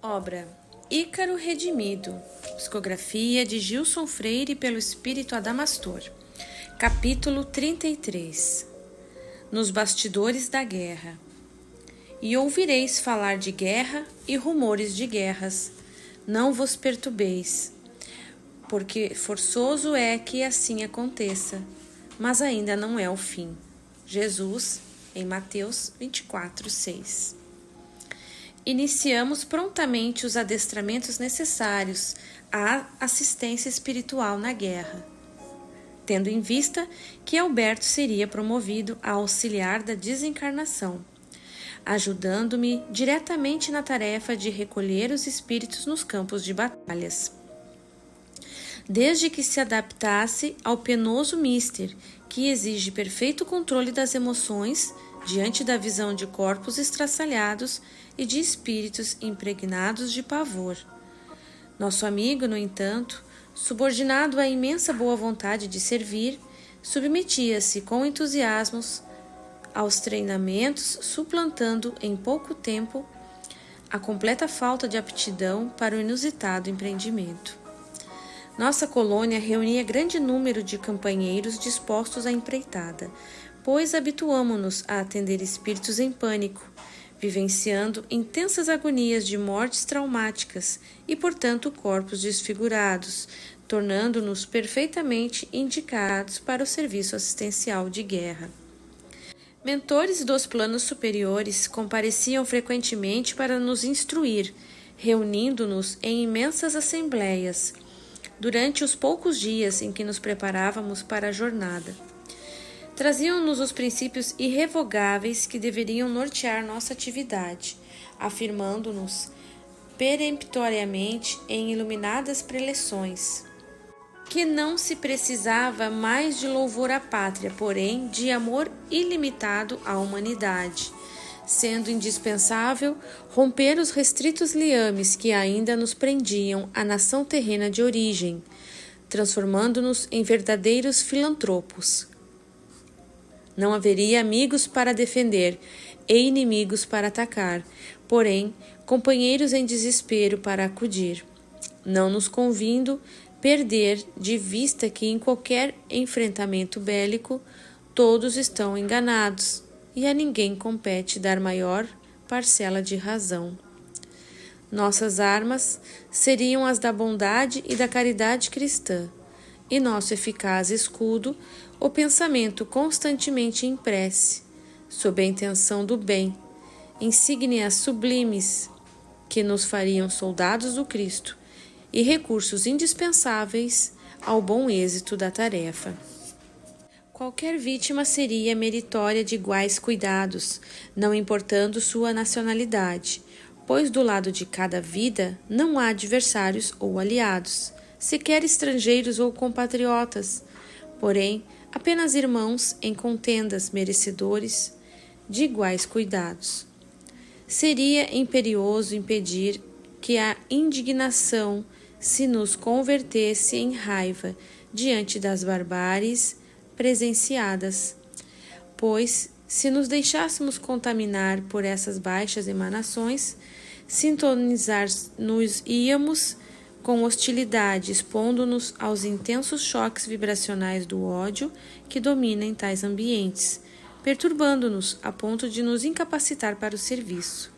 Obra Ícaro Redimido, psicografia de Gilson Freire pelo Espírito Adamastor. Capítulo 33. Nos bastidores da guerra. E ouvireis falar de guerra e rumores de guerras. Não vos perturbeis, porque forçoso é que assim aconteça, mas ainda não é o fim. Jesus, em Mateus 24:6. Iniciamos prontamente os adestramentos necessários à assistência espiritual na guerra, tendo em vista que Alberto seria promovido a auxiliar da desencarnação, ajudando-me diretamente na tarefa de recolher os espíritos nos campos de batalhas, desde que se adaptasse ao penoso mister, que exige perfeito controle das emoções diante da visão de corpos estraçalhados e de espíritos impregnados de pavor. Nosso amigo, no entanto, subordinado à imensa boa vontade de servir, submetia-se com entusiasmos aos treinamentos, suplantando em pouco tempo a completa falta de aptidão para o inusitado empreendimento. Nossa colônia reunia grande número de companheiros dispostos à empreitada, pois habituamo-nos a atender espíritos em pânico, vivenciando intensas agonias de mortes traumáticas e, portanto, corpos desfigurados, tornando-nos perfeitamente indicados para o serviço assistencial de guerra. Mentores dos planos superiores compareciam frequentemente para nos instruir, reunindo-nos em imensas assembleias, durante os poucos dias em que nos preparávamos para a jornada. Traziam-nos os princípios irrevogáveis que deveriam nortear nossa atividade, afirmando-nos peremptoriamente em iluminadas preleções que não se precisava mais de louvor à pátria, porém de amor ilimitado à humanidade, sendo indispensável romper os restritos liames que ainda nos prendiam à nação terrena de origem, transformando-nos em verdadeiros filantropos. Não haveria amigos para defender e inimigos para atacar, porém, companheiros em desespero para acudir, não nos convindo perder de vista que em qualquer enfrentamento bélico todos estão enganados e a ninguém compete dar maior parcela de razão. Nossas armas seriam as da bondade e da caridade cristã, e nosso eficaz escudo, o pensamento constantemente em prece, sob a intenção do bem, insígnias sublimes que nos fariam soldados do Cristo e recursos indispensáveis ao bom êxito da tarefa. Qualquer vítima seria meritória de iguais cuidados, não importando sua nacionalidade, pois do lado de cada vida não há adversários ou aliados, sequer estrangeiros ou compatriotas, porém apenas irmãos em contendas merecedores de iguais cuidados. Seria imperioso impedir que a indignação se nos convertesse em raiva diante das barbáries presenciadas, pois, se nos deixássemos contaminar por essas baixas emanações, sintonizar-nos-íamos com hostilidade, expondo-nos aos intensos choques vibracionais do ódio que domina em tais ambientes, perturbando-nos a ponto de nos incapacitar para o serviço.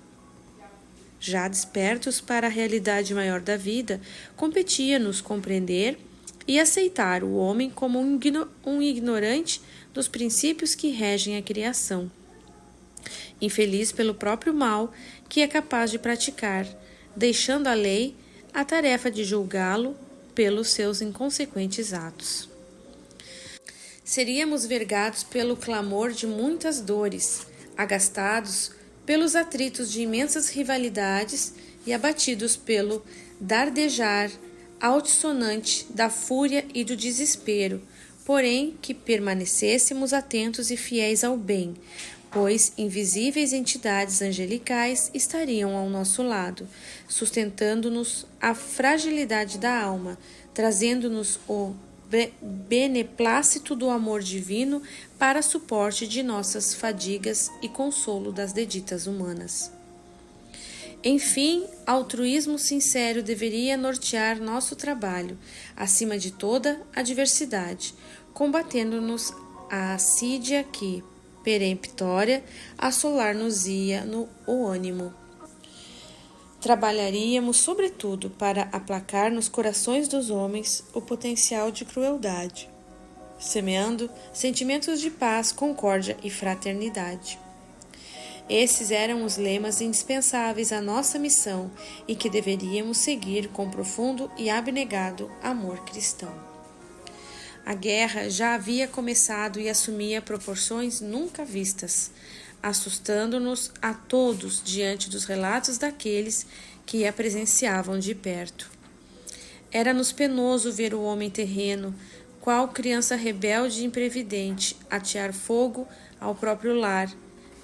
Já despertos para a realidade maior da vida, competia-nos compreender e aceitar o homem como um ignorante dos princípios que regem a criação, infeliz pelo próprio mal que é capaz de praticar, deixando à lei a tarefa de julgá-lo pelos seus inconsequentes atos. Seríamos vergados pelo clamor de muitas dores, agastados pelos atritos de imensas rivalidades e abatidos pelo dardejar altissonante da fúria e do desespero, porém que permanecêssemos atentos e fiéis ao bem, pois invisíveis entidades angelicais estariam ao nosso lado, sustentando-nos a fragilidade da alma, trazendo-nos o beneplácito do amor divino para suporte de nossas fadigas e consolo das deditas humanas. Enfim, altruísmo sincero deveria nortear nosso trabalho, acima de toda adversidade, combatendo-nos a assídia que, peremptória, assolar-nos-ia o ânimo. Trabalharíamos, sobretudo, para aplacar nos corações dos homens o potencial de crueldade, semeando sentimentos de paz, concórdia e fraternidade. Esses eram os lemas indispensáveis à nossa missão e que deveríamos seguir com profundo e abnegado amor cristão. A guerra já havia começado e assumia proporções nunca vistas, assustando-nos a todos diante dos relatos daqueles que a presenciavam de perto. Era-nos penoso ver o homem terreno, qual criança rebelde e imprevidente, atear fogo ao próprio lar,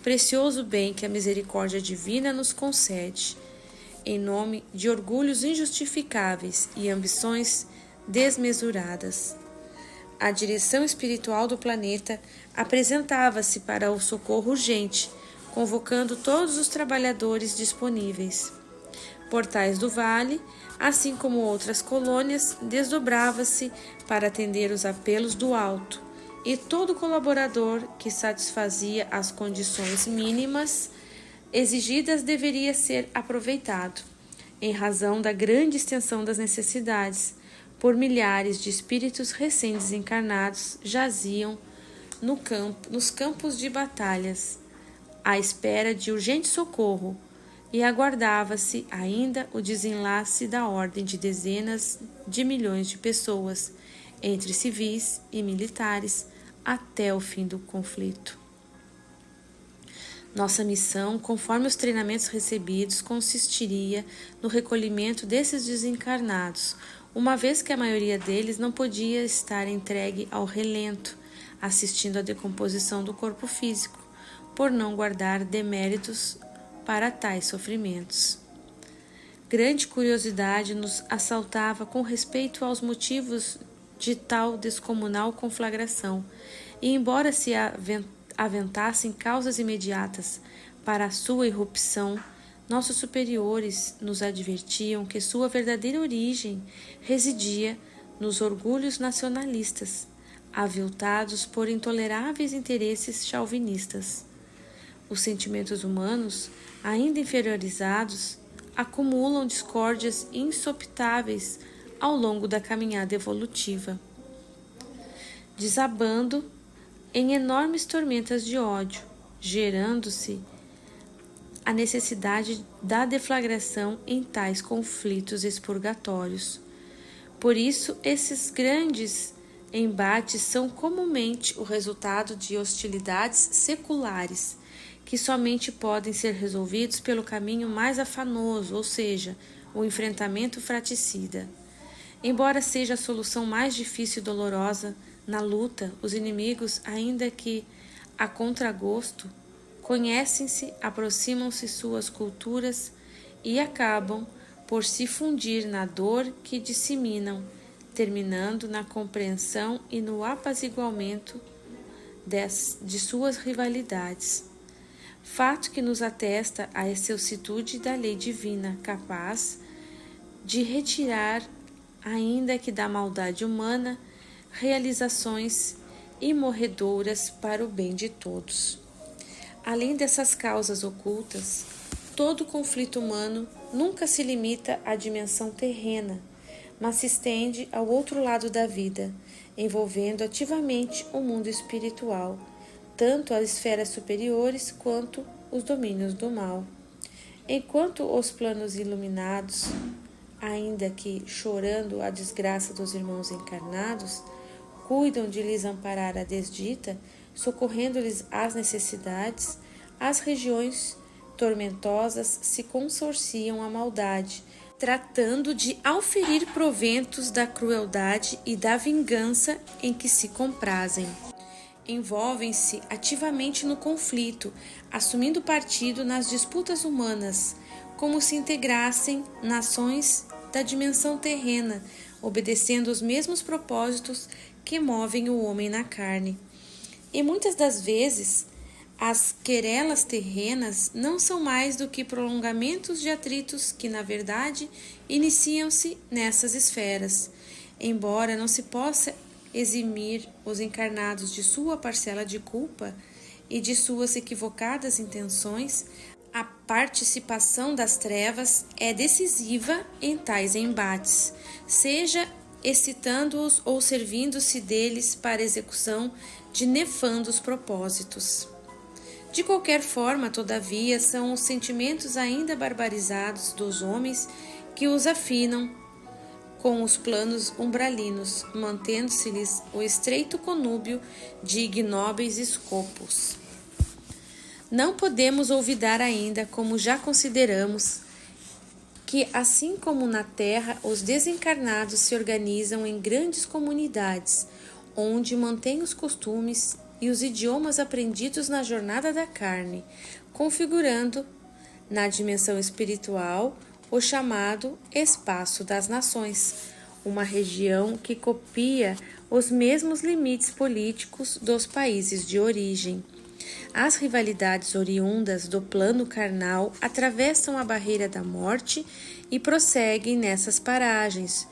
precioso bem que a misericórdia divina nos concede, em nome de orgulhos injustificáveis e ambições desmesuradas. A direção espiritual do planeta apresentava-se para o socorro urgente, convocando todos os trabalhadores disponíveis. Portais do Vale, assim como outras colônias, desdobrava-se para atender os apelos do alto, e todo colaborador que satisfazia as condições mínimas exigidas deveria ser aproveitado, em razão da grande extensão das necessidades, por milhares de espíritos recém-desencarnados jaziam nos campos de batalhas, à espera de urgente socorro, e aguardava-se ainda o desenlace da ordem de dezenas de milhões de pessoas, entre civis e militares, até o fim do conflito. Nossa missão, conforme os treinamentos recebidos, consistiria no recolhimento desses desencarnados, uma vez que a maioria deles não podia estar entregue ao relento, assistindo à decomposição do corpo físico, por não guardar deméritos para tais sofrimentos. Grande curiosidade nos assaltava com respeito aos motivos de tal descomunal conflagração, e embora se aventassem causas imediatas para a sua irrupção, nossos superiores nos advertiam que sua verdadeira origem residia nos orgulhos nacionalistas, aviltados por intoleráveis interesses chauvinistas. Os sentimentos humanos, ainda inferiorizados, acumulam discórdias insopitáveis ao longo da caminhada evolutiva, desabando em enormes tormentas de ódio, gerando-se a necessidade da deflagração em tais conflitos expurgatórios. Por isso, esses grandes embates são comumente o resultado de hostilidades seculares, que somente podem ser resolvidos pelo caminho mais afanoso, ou seja, o enfrentamento fratricida. Embora seja a solução mais difícil e dolorosa, na luta, os inimigos, ainda que a contragosto, conhecem-se, aproximam-se suas culturas e acabam por se fundir na dor que disseminam, terminando na compreensão e no apaziguamento de suas rivalidades. Fato que nos atesta a excelsitude da lei divina, capaz de retirar, ainda que da maldade humana, realizações imorredoras para o bem de todos. Além dessas causas ocultas, todo conflito humano nunca se limita à dimensão terrena, mas se estende ao outro lado da vida, envolvendo ativamente o mundo espiritual, tanto as esferas superiores quanto os domínios do mal. Enquanto os planos iluminados, ainda que chorando a desgraça dos irmãos encarnados, cuidam de lhes amparar a desdita, socorrendo-lhes as necessidades, as regiões tormentosas se consorciam à maldade, tratando de auferir proventos da crueldade e da vingança em que se comprazem. Envolvem-se ativamente no conflito, assumindo partido nas disputas humanas, como se integrassem nações da dimensão terrena, obedecendo os mesmos propósitos que movem o homem na carne. E muitas das vezes, As querelas terrenas não são mais do que prolongamentos de atritos que, na verdade, iniciam-se nessas esferas. Embora não se possa eximir os encarnados de sua parcela de culpa e de suas equivocadas intenções, a participação das trevas é decisiva em tais embates, seja excitando-os ou servindo-se deles para a execução de nefandos propósitos. De qualquer forma, todavia, são os sentimentos ainda barbarizados dos homens que os afinam com os planos umbralinos, mantendo-se-lhes o estreito conúbio de ignóbeis escopos. Não podemos olvidar ainda, como já consideramos, que assim como na Terra, os desencarnados se organizam em grandes comunidades, onde mantêm os costumes e os idiomas aprendidos na jornada da carne, configurando, na dimensão espiritual, o chamado Espaço das Nações, uma região que copia os mesmos limites políticos dos países de origem. As rivalidades oriundas do plano carnal atravessam a barreira da morte e prosseguem nessas paragens,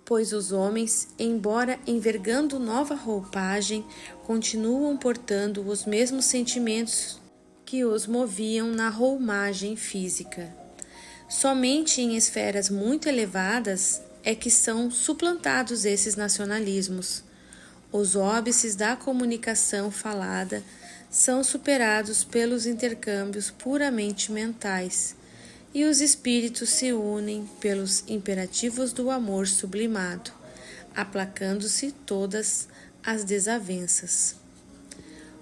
pois os homens, embora envergando nova roupagem, continuam portando os mesmos sentimentos que os moviam na roupagem física. Somente em esferas muito elevadas é que são suplantados esses nacionalismos. Os óbices da comunicação falada são superados pelos intercâmbios puramente mentais, e os espíritos se unem pelos imperativos do amor sublimado, aplacando-se todas as desavenças.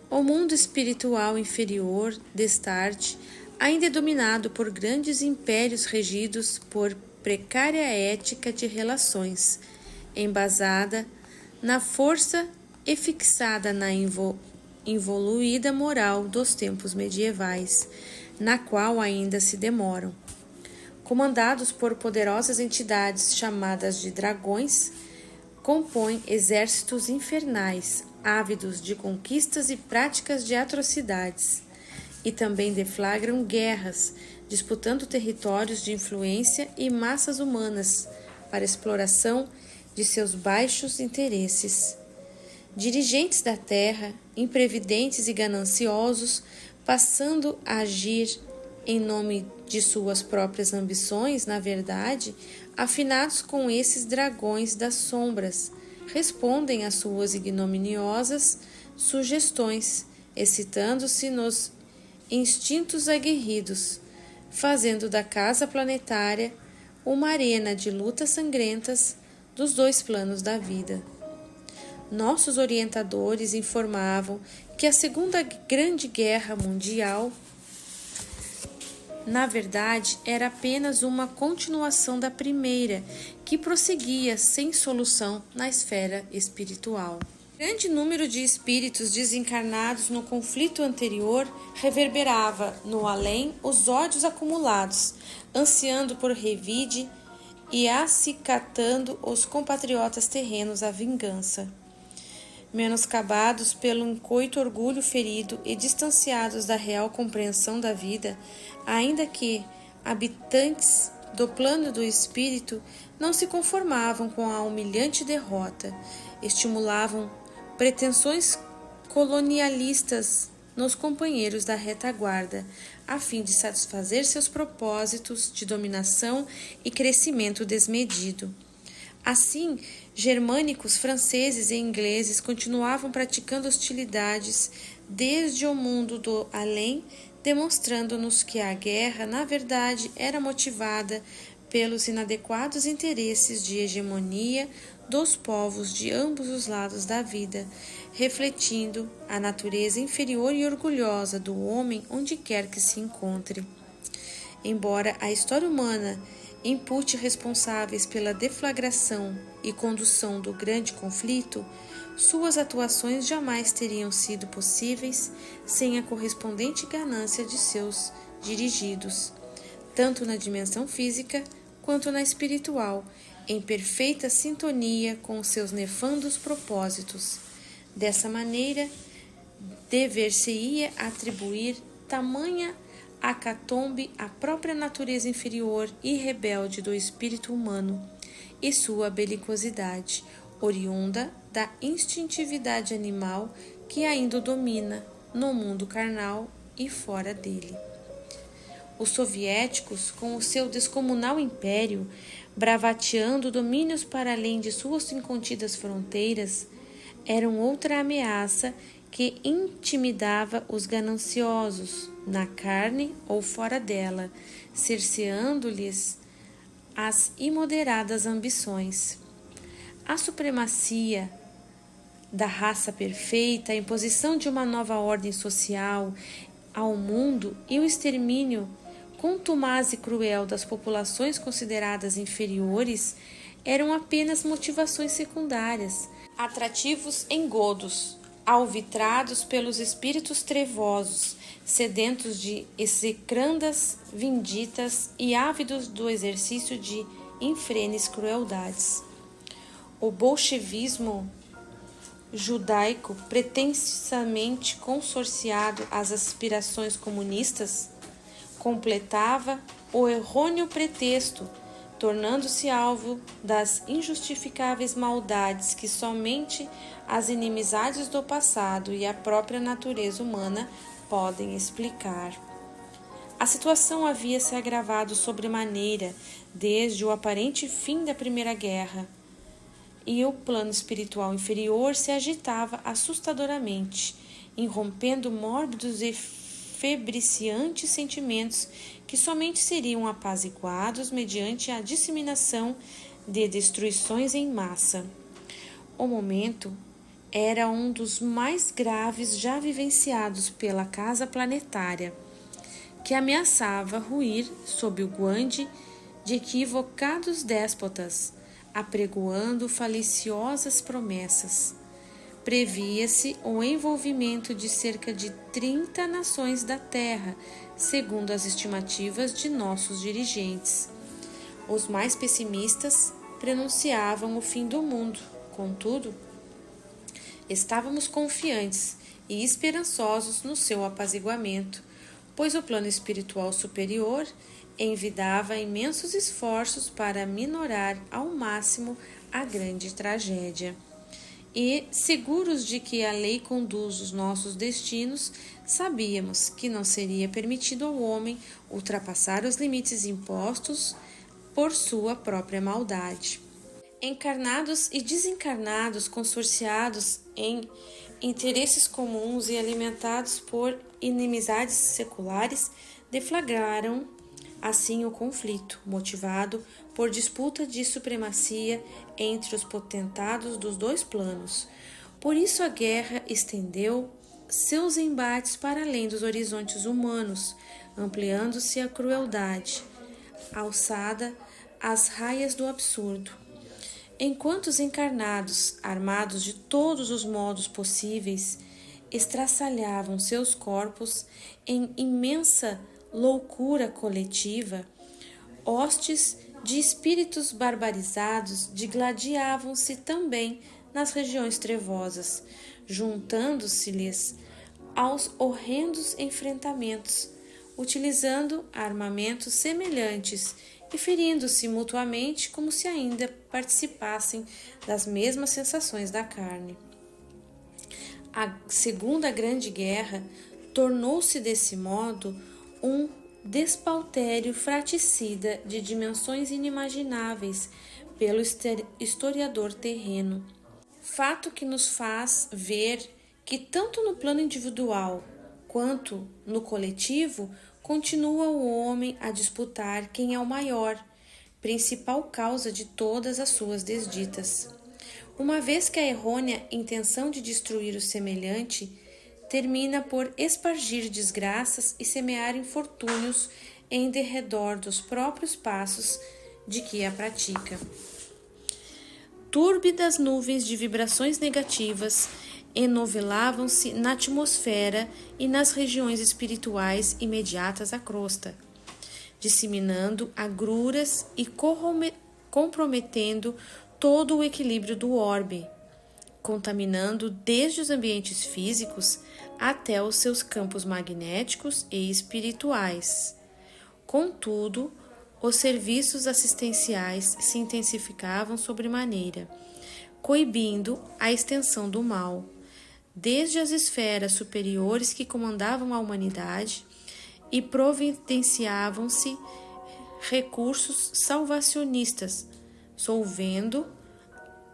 O mundo espiritual inferior, destarte, ainda é dominado por grandes impérios regidos por precária ética de relações, embasada na força e fixada na involuída moral dos tempos medievais, na qual ainda se demoram. Comandados por poderosas entidades chamadas de dragões, compõem exércitos infernais, ávidos de conquistas e práticas de atrocidades, e também deflagram guerras, disputando territórios de influência e massas humanas para exploração de seus baixos interesses. Dirigentes da terra, imprevidentes e gananciosos, passando a agir em nome de suas próprias ambições, na verdade, afinados com esses dragões das sombras, respondem às suas ignominiosas sugestões, excitando-se nos instintos aguerridos, fazendo da casa planetária uma arena de lutas sangrentas dos dois planos da vida. Nossos orientadores informavam que a Segunda Grande Guerra Mundial, na verdade, era apenas uma continuação da primeira, que prosseguia sem solução na esfera espiritual. Grande número de espíritos desencarnados no conflito anterior reverberava no além os ódios acumulados, ansiando por revide e acicatando os compatriotas terrenos à vingança. Menoscabados pelo incoito orgulho ferido e distanciados da real compreensão da vida, ainda que habitantes do plano do espírito, não se conformavam com a humilhante derrota, estimulavam pretensões colonialistas nos companheiros da retaguarda, a fim de satisfazer seus propósitos de dominação e crescimento desmedido. Assim, germânicos, franceses e ingleses continuavam praticando hostilidades desde o mundo do além, demonstrando-nos que a guerra, na verdade, era motivada pelos inadequados interesses de hegemonia dos povos de ambos os lados da vida, refletindo a natureza inferior e orgulhosa do homem onde quer que se encontre. Embora a história humana impute responsáveis pela deflagração e condução do grande conflito, suas atuações jamais teriam sido possíveis sem a correspondente ganância de seus dirigidos, tanto na dimensão física quanto na espiritual, em perfeita sintonia com seus nefandos propósitos. Dessa maneira, dever-se-ia atribuir tamanha acatombe à própria natureza inferior e rebelde do espírito humano e sua belicosidade, oriunda da instintividade animal que ainda o domina no mundo carnal e fora dele. Os soviéticos, com o seu descomunal império, bravateando domínios para além de suas incontidas fronteiras, eram outra ameaça que intimidava os gananciosos, na carne ou fora dela, cerceando-lhes as imoderadas ambições. A supremacia da raça perfeita, a imposição de uma nova ordem social ao mundo e o extermínio contumaz e cruel das populações consideradas inferiores eram apenas motivações secundárias, atrativos engodos, alvitrados pelos espíritos trevosos, sedentos de execrandas vinditas e ávidos do exercício de infrenes crueldades. O bolchevismo judaico, pretensamente consorciado às aspirações comunistas, completava o errôneo pretexto, tornando-se alvo das injustificáveis maldades que somente as inimizades do passado e a própria natureza humana podem explicar. A situação havia se agravado sobremaneira desde o aparente fim da Primeira Guerra, e o plano espiritual inferior se agitava assustadoramente, irrompendo mórbidos e febriciantes sentimentos que somente seriam apaziguados mediante a disseminação de destruições em massa. O momento era um dos mais graves já vivenciados pela casa planetária, que ameaçava ruir sob o guande de equivocados déspotas, apregoando faliciosas promessas. Previa-se o envolvimento de cerca de 30 nações da Terra, segundo as estimativas de nossos dirigentes. Os mais pessimistas prenunciavam o fim do mundo. Contudo, estávamos confiantes e esperançosos no seu apaziguamento, pois o plano espiritual superior envidava imensos esforços para minorar ao máximo a grande tragédia. E, seguros de que a lei conduz os nossos destinos, sabíamos que não seria permitido ao homem ultrapassar os limites impostos por sua própria maldade. Encarnados e desencarnados, consorciados em interesses comuns e alimentados por inimizades seculares, deflagraram assim o conflito, motivado por disputa de supremacia entre os potentados dos dois planos. Por isso a guerra estendeu seus embates para além dos horizontes humanos, ampliando-se a crueldade, alçada às raias do absurdo. Enquanto os encarnados, armados de todos os modos possíveis, estraçalhavam seus corpos em imensa loucura coletiva, hostes de espíritos barbarizados digladiavam-se também nas regiões trevosas, juntando-se-lhes aos horrendos enfrentamentos, utilizando armamentos semelhantes e ferindo-se mutuamente como se ainda participassem das mesmas sensações da carne. A Segunda Grande Guerra tornou-se desse modo um despautério fraticida de dimensões inimagináveis pelo historiador terreno. Fato que nos faz ver que tanto no plano individual quanto no coletivo continua o homem a disputar quem é o maior, principal causa de todas as suas desditas. Uma vez que a errônea intenção de destruir o semelhante termina por espargir desgraças e semear infortúnios em derredor dos próprios passos de que a pratica. Túrbidas nuvens de vibrações negativas enovelavam-se na atmosfera e nas regiões espirituais imediatas à crosta, disseminando agruras e comprometendo todo o equilíbrio do orbe. contaminando desde os ambientes físicos até os seus campos magnéticos e espirituais. Contudo, os serviços assistenciais se intensificavam sobremaneira, coibindo a extensão do mal, desde as esferas superiores que comandavam a humanidade e providenciavam-se recursos salvacionistas, solvendo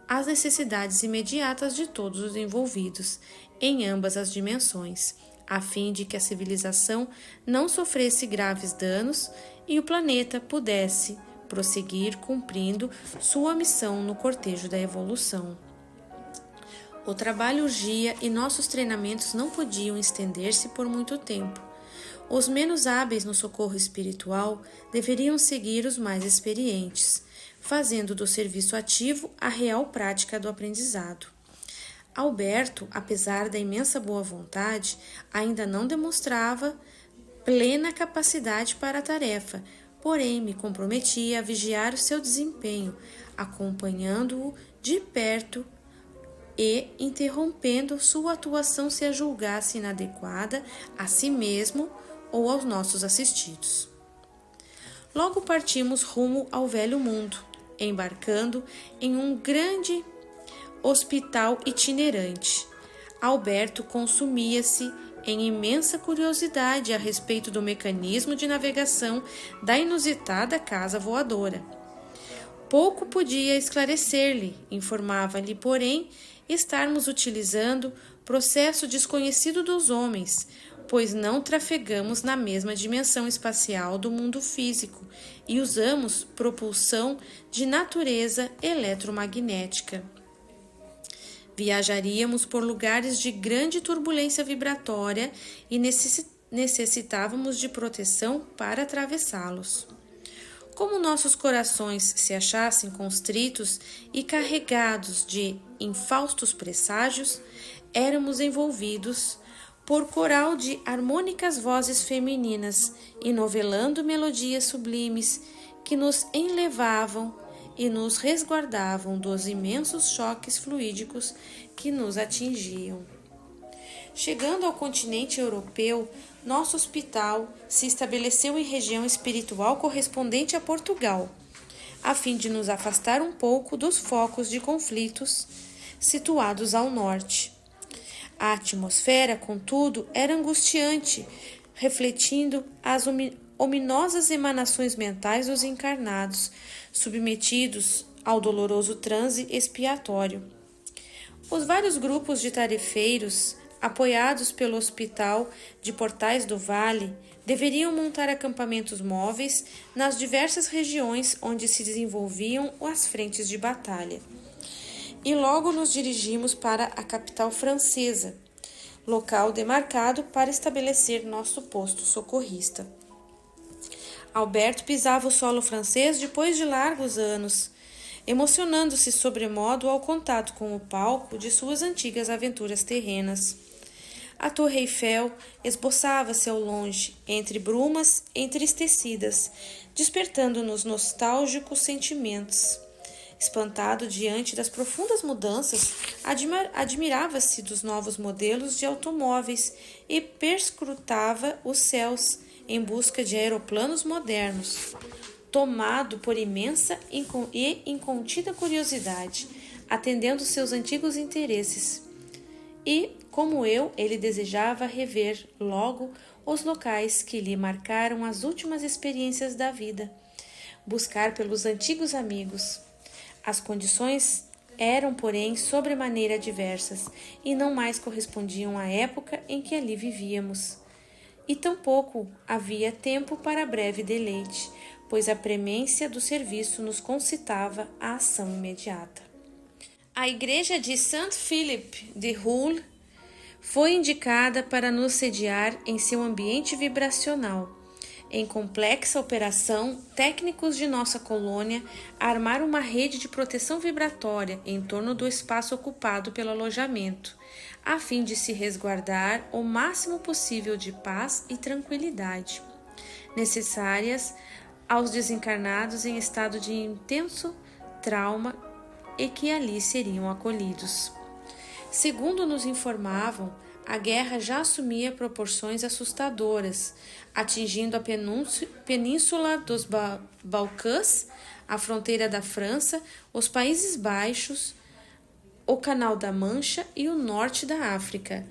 as necessidades imediatas de todos os envolvidos em ambas as dimensões, a fim de que a civilização não sofresse graves danos e o planeta pudesse prosseguir cumprindo sua missão no cortejo da evolução. O trabalho urgia e nossos treinamentos não podiam estender-se por muito tempo. Os menos hábeis no socorro espiritual deveriam seguir os mais experientes, fazendo do serviço ativo a real prática do aprendizado. Alberto, apesar da imensa boa vontade, ainda não demonstrava plena capacidade para a tarefa, porém me comprometia a vigiar o seu desempenho, acompanhando-o de perto e interrompendo sua atuação se a julgasse inadequada a si mesmo ou aos nossos assistidos. Logo partimos rumo ao velho mundo, embarcando em um grande hospital itinerante. Alberto consumia-se em imensa curiosidade a respeito do mecanismo de navegação da inusitada casa voadora. Pouco podia esclarecer-lhe, informava-lhe, porém, estarmos utilizando processo desconhecido dos homens, pois não trafegamos na mesma dimensão espacial do mundo físico e usamos propulsão de natureza eletromagnética. Viajaríamos por lugares de grande turbulência vibratória e necessitávamos de proteção para atravessá-los. Como nossos corações se achassem constritos e carregados de infaustos presságios, éramos envolvidos por coral de harmônicas vozes femininas, enovelando melodias sublimes que nos enlevavam e nos resguardavam dos imensos choques fluídicos que nos atingiam. Chegando ao continente europeu, nosso hospital se estabeleceu em região espiritual correspondente a Portugal, a fim de nos afastar um pouco dos focos de conflitos situados ao norte. A atmosfera, contudo, era angustiante, refletindo as ominosas emanações mentais dos encarnados, submetidos ao doloroso transe expiatório. Os vários grupos de tarefeiros, apoiados pelo Hospital de Portais do Vale, deveriam montar acampamentos móveis nas diversas regiões onde se desenvolviam as frentes de batalha. E logo nos dirigimos para a capital francesa, local demarcado para estabelecer nosso posto socorrista. Alberto pisava o solo francês depois de largos anos, emocionando-se sobremodo ao contato com o palco de suas antigas aventuras terrenas. A Torre Eiffel esboçava-se ao longe, entre brumas entristecidas, despertando-nos nostálgicos sentimentos. Espantado diante das profundas mudanças, admirava-se dos novos modelos de automóveis e perscrutava os céus em busca de aeroplanos modernos, tomado por imensa e incontida curiosidade, atendendo seus antigos interesses. E, como eu, ele desejava rever logo os locais que lhe marcaram as últimas experiências da vida, buscar pelos antigos amigos. As condições eram, porém, sobremaneira diversas e não mais correspondiam à época em que ali vivíamos. E tampouco havia tempo para breve deleite, pois a premência do serviço nos concitava à ação imediata. A igreja de Saint-Philippe de Roule foi indicada para nos sediar em seu ambiente vibracional. Em complexa operação, técnicos de nossa colônia armaram uma rede de proteção vibratória em torno do espaço ocupado pelo alojamento, a fim de se resguardar o máximo possível de paz e tranquilidade, necessárias aos desencarnados em estado de intenso trauma e que ali seriam acolhidos. Segundo nos informavam, a guerra já assumia proporções assustadoras, atingindo a península dos Balcãs, a fronteira da França, os Países Baixos, o Canal da Mancha e o norte da África,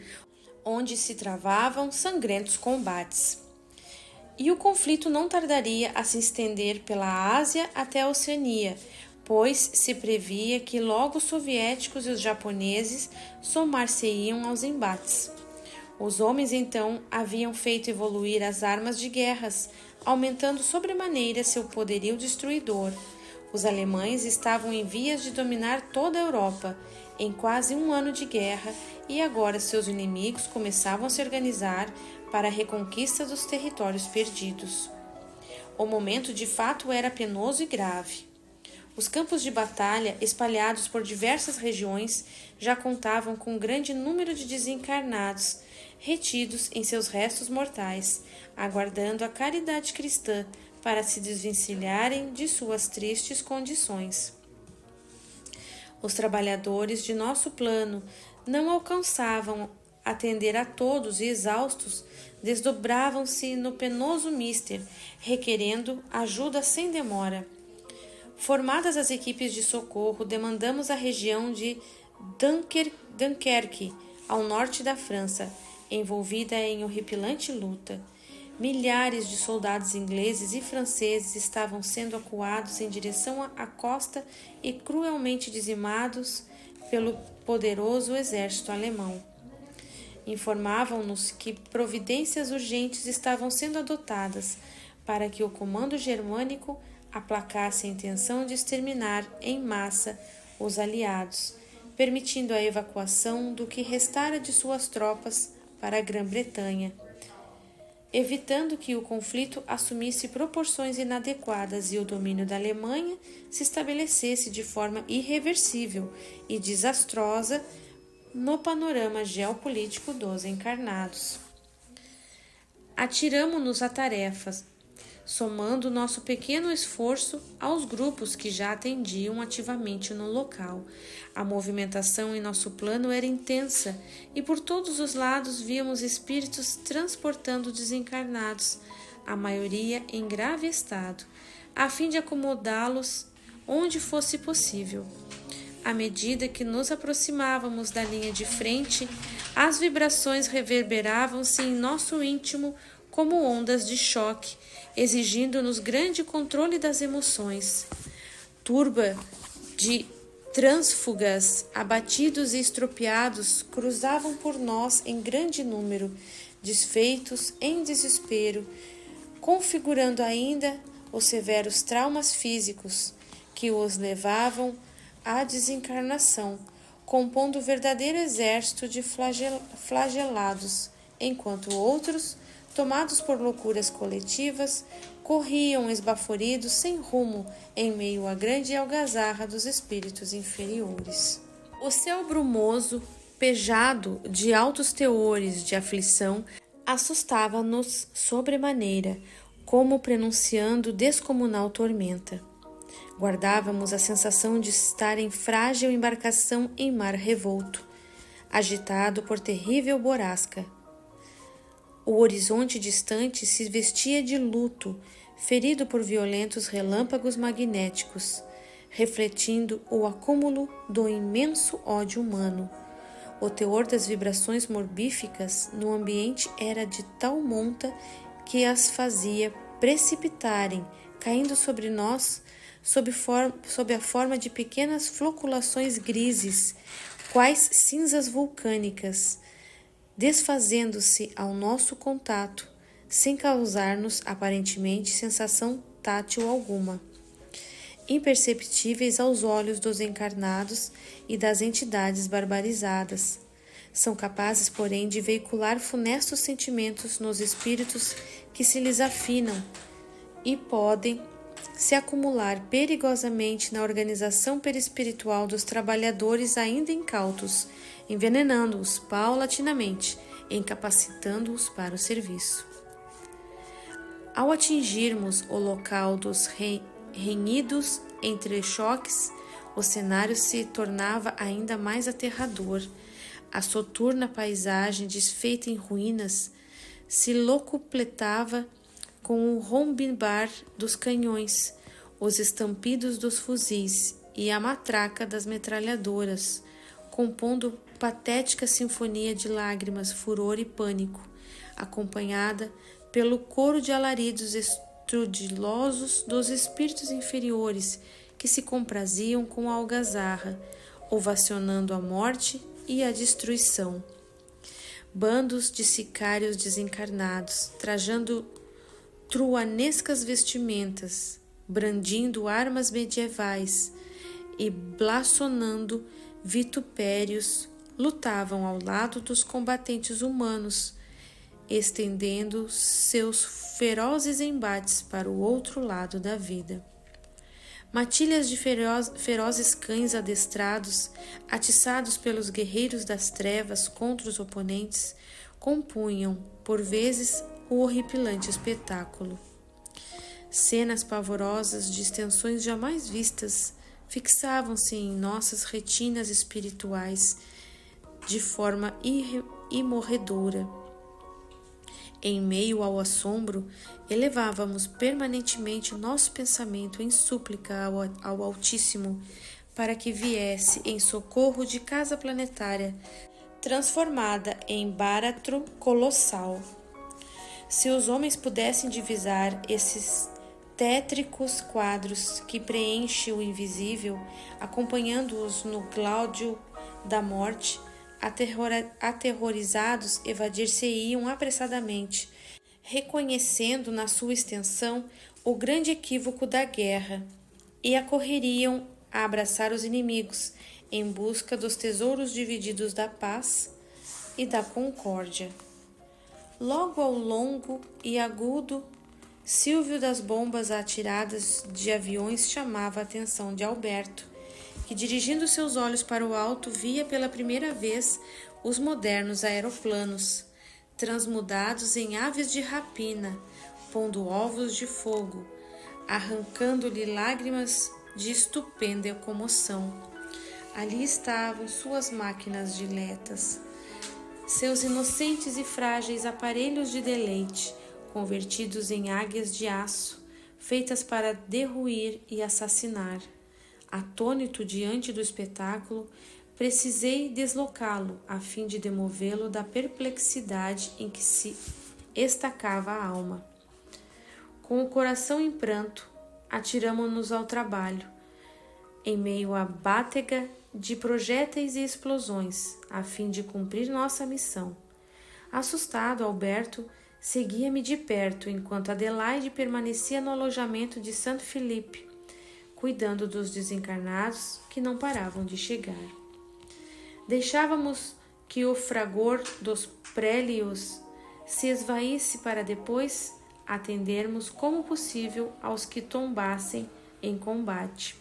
onde se travavam sangrentos combates. E o conflito não tardaria a se estender pela Ásia até a Oceania, pois se previa que logo os soviéticos e os japoneses somar-se-iam aos embates. Os homens então haviam feito evoluir as armas de guerras, aumentando sobremaneira seu poderio destruidor. Os alemães estavam em vias de dominar toda a Europa, em quase um ano de guerra, e agora seus inimigos começavam a se organizar para a reconquista dos territórios perdidos. O momento de fato era penoso e grave. Os campos de batalha, espalhados por diversas regiões, já contavam com um grande número de desencarnados, retidos em seus restos mortais, aguardando a caridade cristã para se desvencilharem de suas tristes condições. Os trabalhadores de nosso plano não alcançavam atender a todos e exaustos, desdobravam-se no penoso mister, requerendo ajuda sem demora. Formadas as equipes de socorro, demandamos a região de Dunkerque, ao norte da França, envolvida em horripilante luta. Milhares de soldados ingleses e franceses estavam sendo acuados em direção à costa e cruelmente dizimados pelo poderoso exército alemão. Informavam-nos que providências urgentes estavam sendo adotadas para que o comando germânico aplacasse a intenção de exterminar em massa os aliados, permitindo a evacuação do que restara de suas tropas para a Grã-Bretanha, evitando que o conflito assumisse proporções inadequadas e o domínio da Alemanha se estabelecesse de forma irreversível e desastrosa no panorama geopolítico dos encarnados. Atiramo-nos a tarefas, somando nosso pequeno esforço aos grupos que já atendiam ativamente no local. A movimentação em nosso plano era intensa e por todos os lados víamos espíritos transportando desencarnados, a maioria em grave estado, a fim de acomodá-los onde fosse possível. À medida que nos aproximávamos da linha de frente, as vibrações reverberavam-se em nosso íntimo como ondas de choque, exigindo-nos grande controle das emoções. Turba de trânsfugas, abatidos e estropiados, cruzavam por nós em grande número, desfeitos em desespero, configurando ainda os severos traumas físicos que os levavam à desencarnação, compondo o verdadeiro exército de flagelados, enquanto outros, tomados por loucuras coletivas, corriam esbaforidos sem rumo em meio à grande algazarra dos espíritos inferiores. O céu brumoso, pejado de altos teores de aflição, assustava-nos sobremaneira, como prenunciando descomunal tormenta. Guardávamos a sensação de estar em frágil embarcação em mar revolto, agitado por terrível borrasca. O horizonte distante se vestia de luto, ferido por violentos relâmpagos magnéticos, refletindo o acúmulo do imenso ódio humano. O teor das vibrações morbíficas no ambiente era de tal monta que as fazia precipitarem, caindo sobre nós sob a forma de pequenas floculações grises, quais cinzas vulcânicas, desfazendo-se ao nosso contato, sem causar-nos aparentemente sensação tátil alguma. Imperceptíveis aos olhos dos encarnados e das entidades barbarizadas, são capazes, porém, de veicular funestos sentimentos nos espíritos que se lhes afinam e podem se acumular perigosamente na organização perispiritual dos trabalhadores ainda incautos, envenenando-os paulatinamente, incapacitando-os para o serviço. Ao atingirmos o local dos renhidos entre choques, o cenário se tornava ainda mais aterrador. A soturna paisagem, desfeita em ruínas, se locupletava com o rombibar dos canhões, os estampidos dos fuzis e a matraca das metralhadoras, compondo patética sinfonia de lágrimas, furor e pânico, acompanhada pelo coro de alaridos estrudilosos dos espíritos inferiores que se compraziam com a algazarra, ovacionando a morte e a destruição. Bandos de sicários desencarnados, trajando truanescas vestimentas, brandindo armas medievais e blasonando vitupérios, lutavam ao lado dos combatentes humanos, estendendo seus ferozes embates para o outro lado da vida. Matilhas de ferozes cães adestrados, atiçados pelos guerreiros das trevas contra os oponentes, compunham, por vezes, o horripilante espetáculo. Cenas pavorosas de extensões jamais vistas fixavam-se em nossas retinas espirituais de forma imorredora. Em meio ao assombro, elevávamos permanentemente nosso pensamento em súplica ao Altíssimo para que viesse em socorro de casa planetária, transformada em báratro colossal. Se os homens pudessem divisar esses tétricos quadros que preenchem o invisível, acompanhando-os no gláudio da morte, aterrorizados, evadir-se-iam apressadamente, reconhecendo na sua extensão o grande equívoco da guerra, e acorreriam a abraçar os inimigos, em busca dos tesouros divididos da paz e da concórdia. Logo ao longo e agudo silvio das bombas atiradas de aviões chamava a atenção de Alberto, que, dirigindo seus olhos para o alto, via pela primeira vez os modernos aeroplanos, transmudados em aves de rapina, pondo ovos de fogo, arrancando-lhe lágrimas de estupenda comoção. Ali estavam suas máquinas diletas, seus inocentes e frágeis aparelhos de deleite, convertidos em águias de aço, feitas para derruir e assassinar. Atônito diante do espetáculo, precisei deslocá-lo a fim de demovê-lo da perplexidade em que se estacava a alma. Com o coração em pranto, atiramo-nos ao trabalho, em meio à bátega de projéteis e explosões, a fim de cumprir nossa missão. Assustado, Alberto seguia-me de perto, enquanto Adelaide permanecia no alojamento de Santo Felipe, cuidando dos desencarnados que não paravam de chegar. Deixávamos que o fragor dos prélios se esvaísse para depois atendermos como possível aos que tombassem em combate.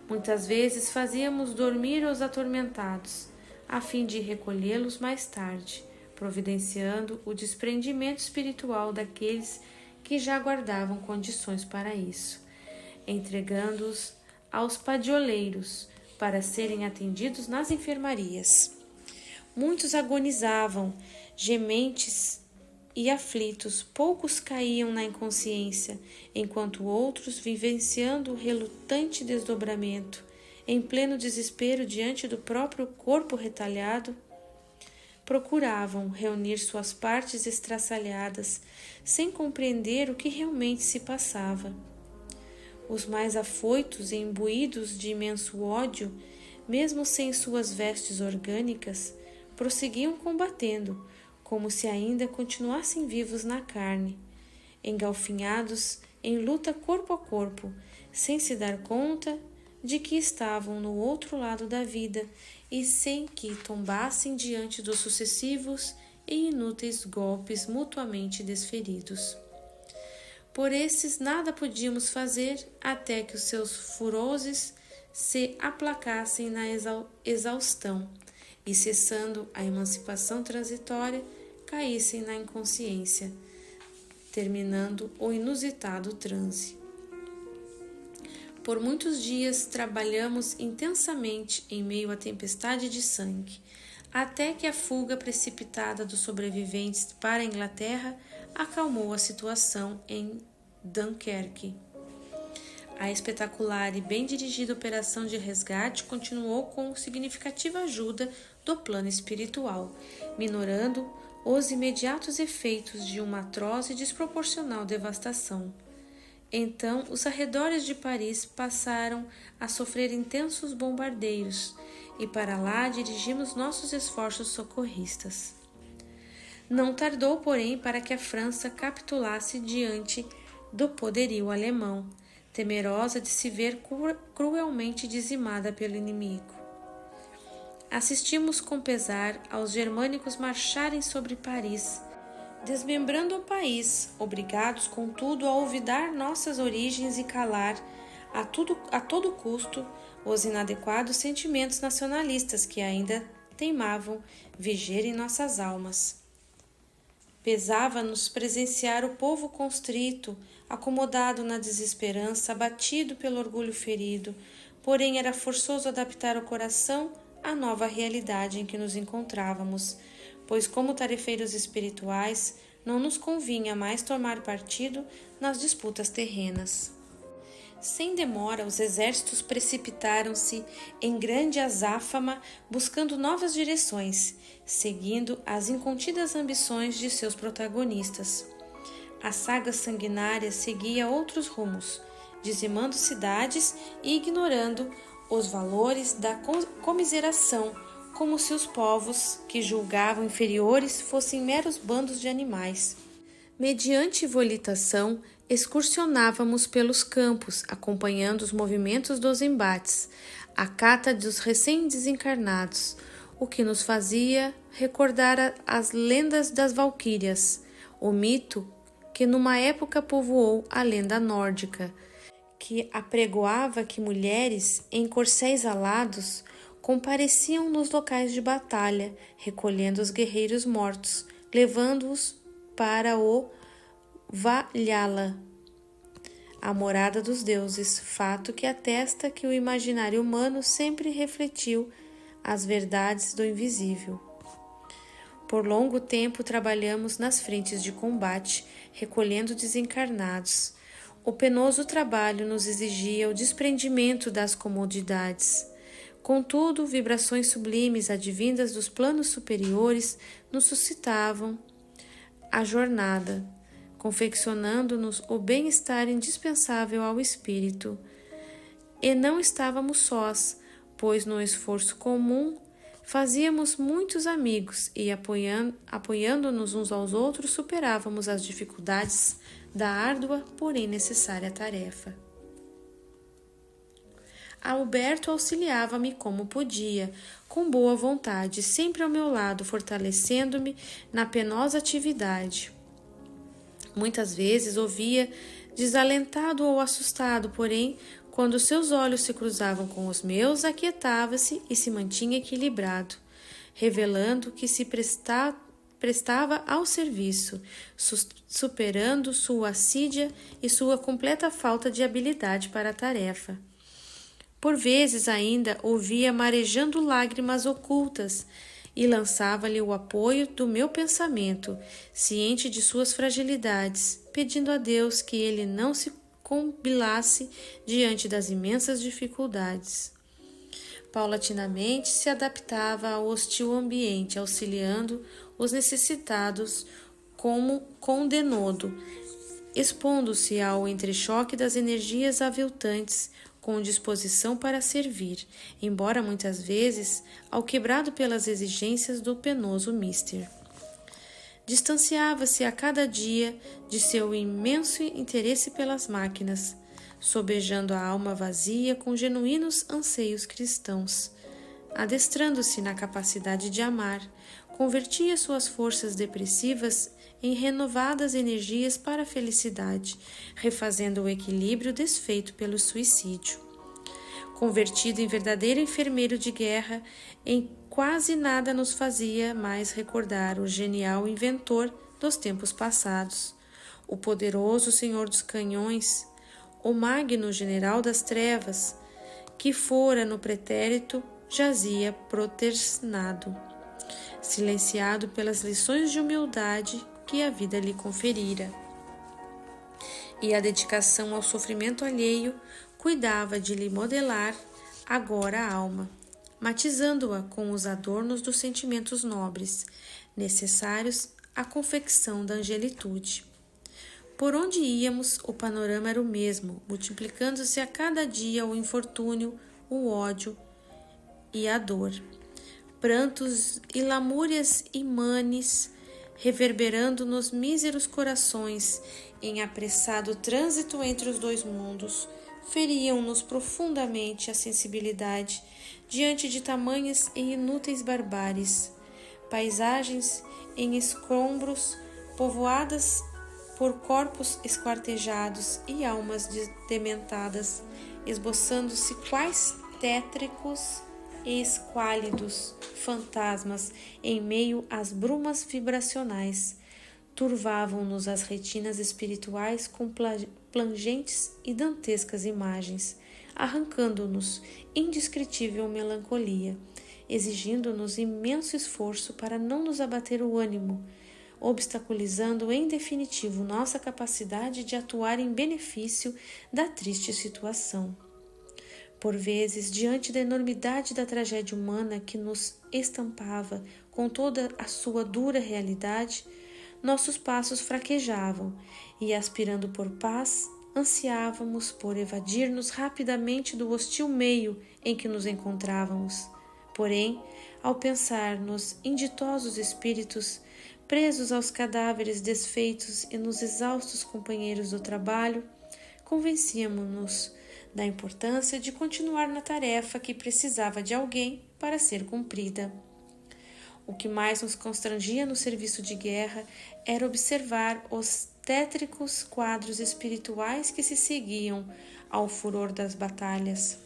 Muitas vezes fazíamos dormir os atormentados, a fim de recolhê-los mais tarde, providenciando o desprendimento espiritual daqueles que já guardavam condições para isso, entregando-os aos padioleiros para serem atendidos nas enfermarias. Muitos agonizavam, gementes e aflitos, poucos caíam na inconsciência, enquanto outros, vivenciando o relutante desdobramento, em pleno desespero diante do próprio corpo retalhado, procuravam reunir suas partes estraçalhadas, sem compreender o que realmente se passava. Os mais afoitos e imbuídos de imenso ódio, mesmo sem suas vestes orgânicas, prosseguiam combatendo, como se ainda continuassem vivos na carne, engalfinhados em luta corpo a corpo, sem se dar conta de que estavam no outro lado da vida e sem que tombassem diante dos sucessivos e inúteis golpes mutuamente desferidos. Por esses nada podíamos fazer até que os seus furores se aplacassem na exaustão e, cessando a emancipação transitória, caíssem na inconsciência, terminando o inusitado transe. Por muitos dias trabalhamos intensamente em meio à tempestade de sangue, até que a fuga precipitada dos sobreviventes para a Inglaterra acalmou a situação em Dunkerque. A espetacular e bem dirigida operação de resgate continuou com significativa ajuda do plano espiritual, minorando os imediatos efeitos de uma atroz e desproporcional devastação. Então, os arredores de Paris passaram a sofrer intensos bombardeios, e para lá dirigimos nossos esforços socorristas. Não tardou, porém, para que a França capitulasse diante do poderio alemão, temerosa de se ver cruelmente dizimada pelo inimigo. Assistimos com pesar aos germânicos marcharem sobre Paris, desmembrando o país, obrigados, contudo, a olvidar nossas origens e calar, a todo custo, os inadequados sentimentos nacionalistas que ainda teimavam viger em nossas almas. Pesava-nos presenciar o povo constrito, acomodado na desesperança, abatido pelo orgulho ferido, porém era forçoso adaptar o coração à nova realidade em que nos encontrávamos, pois como tarefeiros espirituais não nos convinha mais tomar partido nas disputas terrenas. Sem demora, os exércitos precipitaram-se em grande azáfama, buscando novas direções, seguindo as incontidas ambições de seus protagonistas. A saga sanguinária seguia outros rumos, dizimando cidades e ignorando os valores da comiseração, como se os povos que julgavam inferiores fossem meros bandos de animais. Mediante volitação, excursionávamos pelos campos, acompanhando os movimentos dos embates, a cata dos recém-desencarnados, o que nos fazia recordar as lendas das valquírias, o mito que numa época povoou a lenda nórdica, que apregoava que mulheres em corcéis alados compareciam nos locais de batalha, recolhendo os guerreiros mortos, levando-os para o Valhalla, a morada dos deuses, fato que atesta que o imaginário humano sempre refletiu as verdades do invisível. Por longo tempo trabalhamos nas frentes de combate, recolhendo desencarnados. O penoso trabalho nos exigia o desprendimento das comodidades. Contudo, vibrações sublimes advindas dos planos superiores nos suscitavam a jornada, confeccionando-nos o bem-estar indispensável ao espírito. E não estávamos sós, pois no esforço comum fazíamos muitos amigos e, apoiando-nos uns aos outros, superávamos as dificuldades da árdua, porém necessária tarefa. Alberto auxiliava-me como podia, com boa vontade, sempre ao meu lado, fortalecendo-me na penosa atividade. Muitas vezes ouvia desalentado ou assustado, porém, quando seus olhos se cruzavam com os meus, aquietava-se e se mantinha equilibrado, revelando que se prestava ao serviço, superando sua assídia e sua completa falta de habilidade para a tarefa. Por vezes ainda ouvia marejando lágrimas ocultas e lançava-lhe o apoio do meu pensamento, ciente de suas fragilidades, pedindo a Deus que ele não se combilasse diante das imensas dificuldades. Paulatinamente se adaptava ao hostil ambiente, auxiliando os necessitados como com denodo, expondo-se ao entrechoque das energias aviltantes, com disposição para servir, embora muitas vezes ao quebrado pelas exigências do penoso mister. Distanciava-se a cada dia de seu imenso interesse pelas máquinas, sobejando a alma vazia com genuínos anseios cristãos. Adestrando-se na capacidade de amar, convertia suas forças depressivas em renovadas energias para a felicidade, refazendo o equilíbrio desfeito pelo suicídio. Convertido em verdadeiro enfermeiro de guerra, em quase nada nos fazia mais recordar o genial inventor dos tempos passados, o poderoso senhor dos canhões, o magno general das trevas, que fora no pretérito jazia protercinado, silenciado pelas lições de humildade que a vida lhe conferira. E a dedicação ao sofrimento alheio cuidava de lhe modelar agora a alma, matizando-a com os adornos dos sentimentos nobres, necessários à confecção da angelitude. Por onde íamos, o panorama era o mesmo, multiplicando-se a cada dia o infortúnio, o ódio e a dor. Prantos e lamúrias imanes, reverberando nos míseros corações, em apressado trânsito entre os dois mundos, feriam-nos profundamente a sensibilidade diante de tamanhas e inúteis barbáries. Paisagens em escombros, povoadas por corpos esquartejados e almas dementadas, esboçando-se quais tétricos e esquálidos fantasmas em meio às brumas vibracionais, turvavam-nos as retinas espirituais com plangentes e dantescas imagens, arrancando-nos indescritível melancolia, exigindo-nos imenso esforço para não nos abater o ânimo, obstaculizando em definitivo nossa capacidade de atuar em benefício da triste situação. Por vezes, diante da enormidade da tragédia humana que nos estampava com toda a sua dura realidade, nossos passos fraquejavam e, aspirando por paz, ansiávamos por evadir-nos rapidamente do hostil meio em que nos encontrávamos. Porém, ao pensar nos inditosos espíritos, presos aos cadáveres desfeitos e nos exaustos companheiros do trabalho, convencíamos-nos da importância de continuar na tarefa que precisava de alguém para ser cumprida. O que mais nos constrangia no serviço de guerra era observar os tétricos quadros espirituais que se seguiam ao furor das batalhas.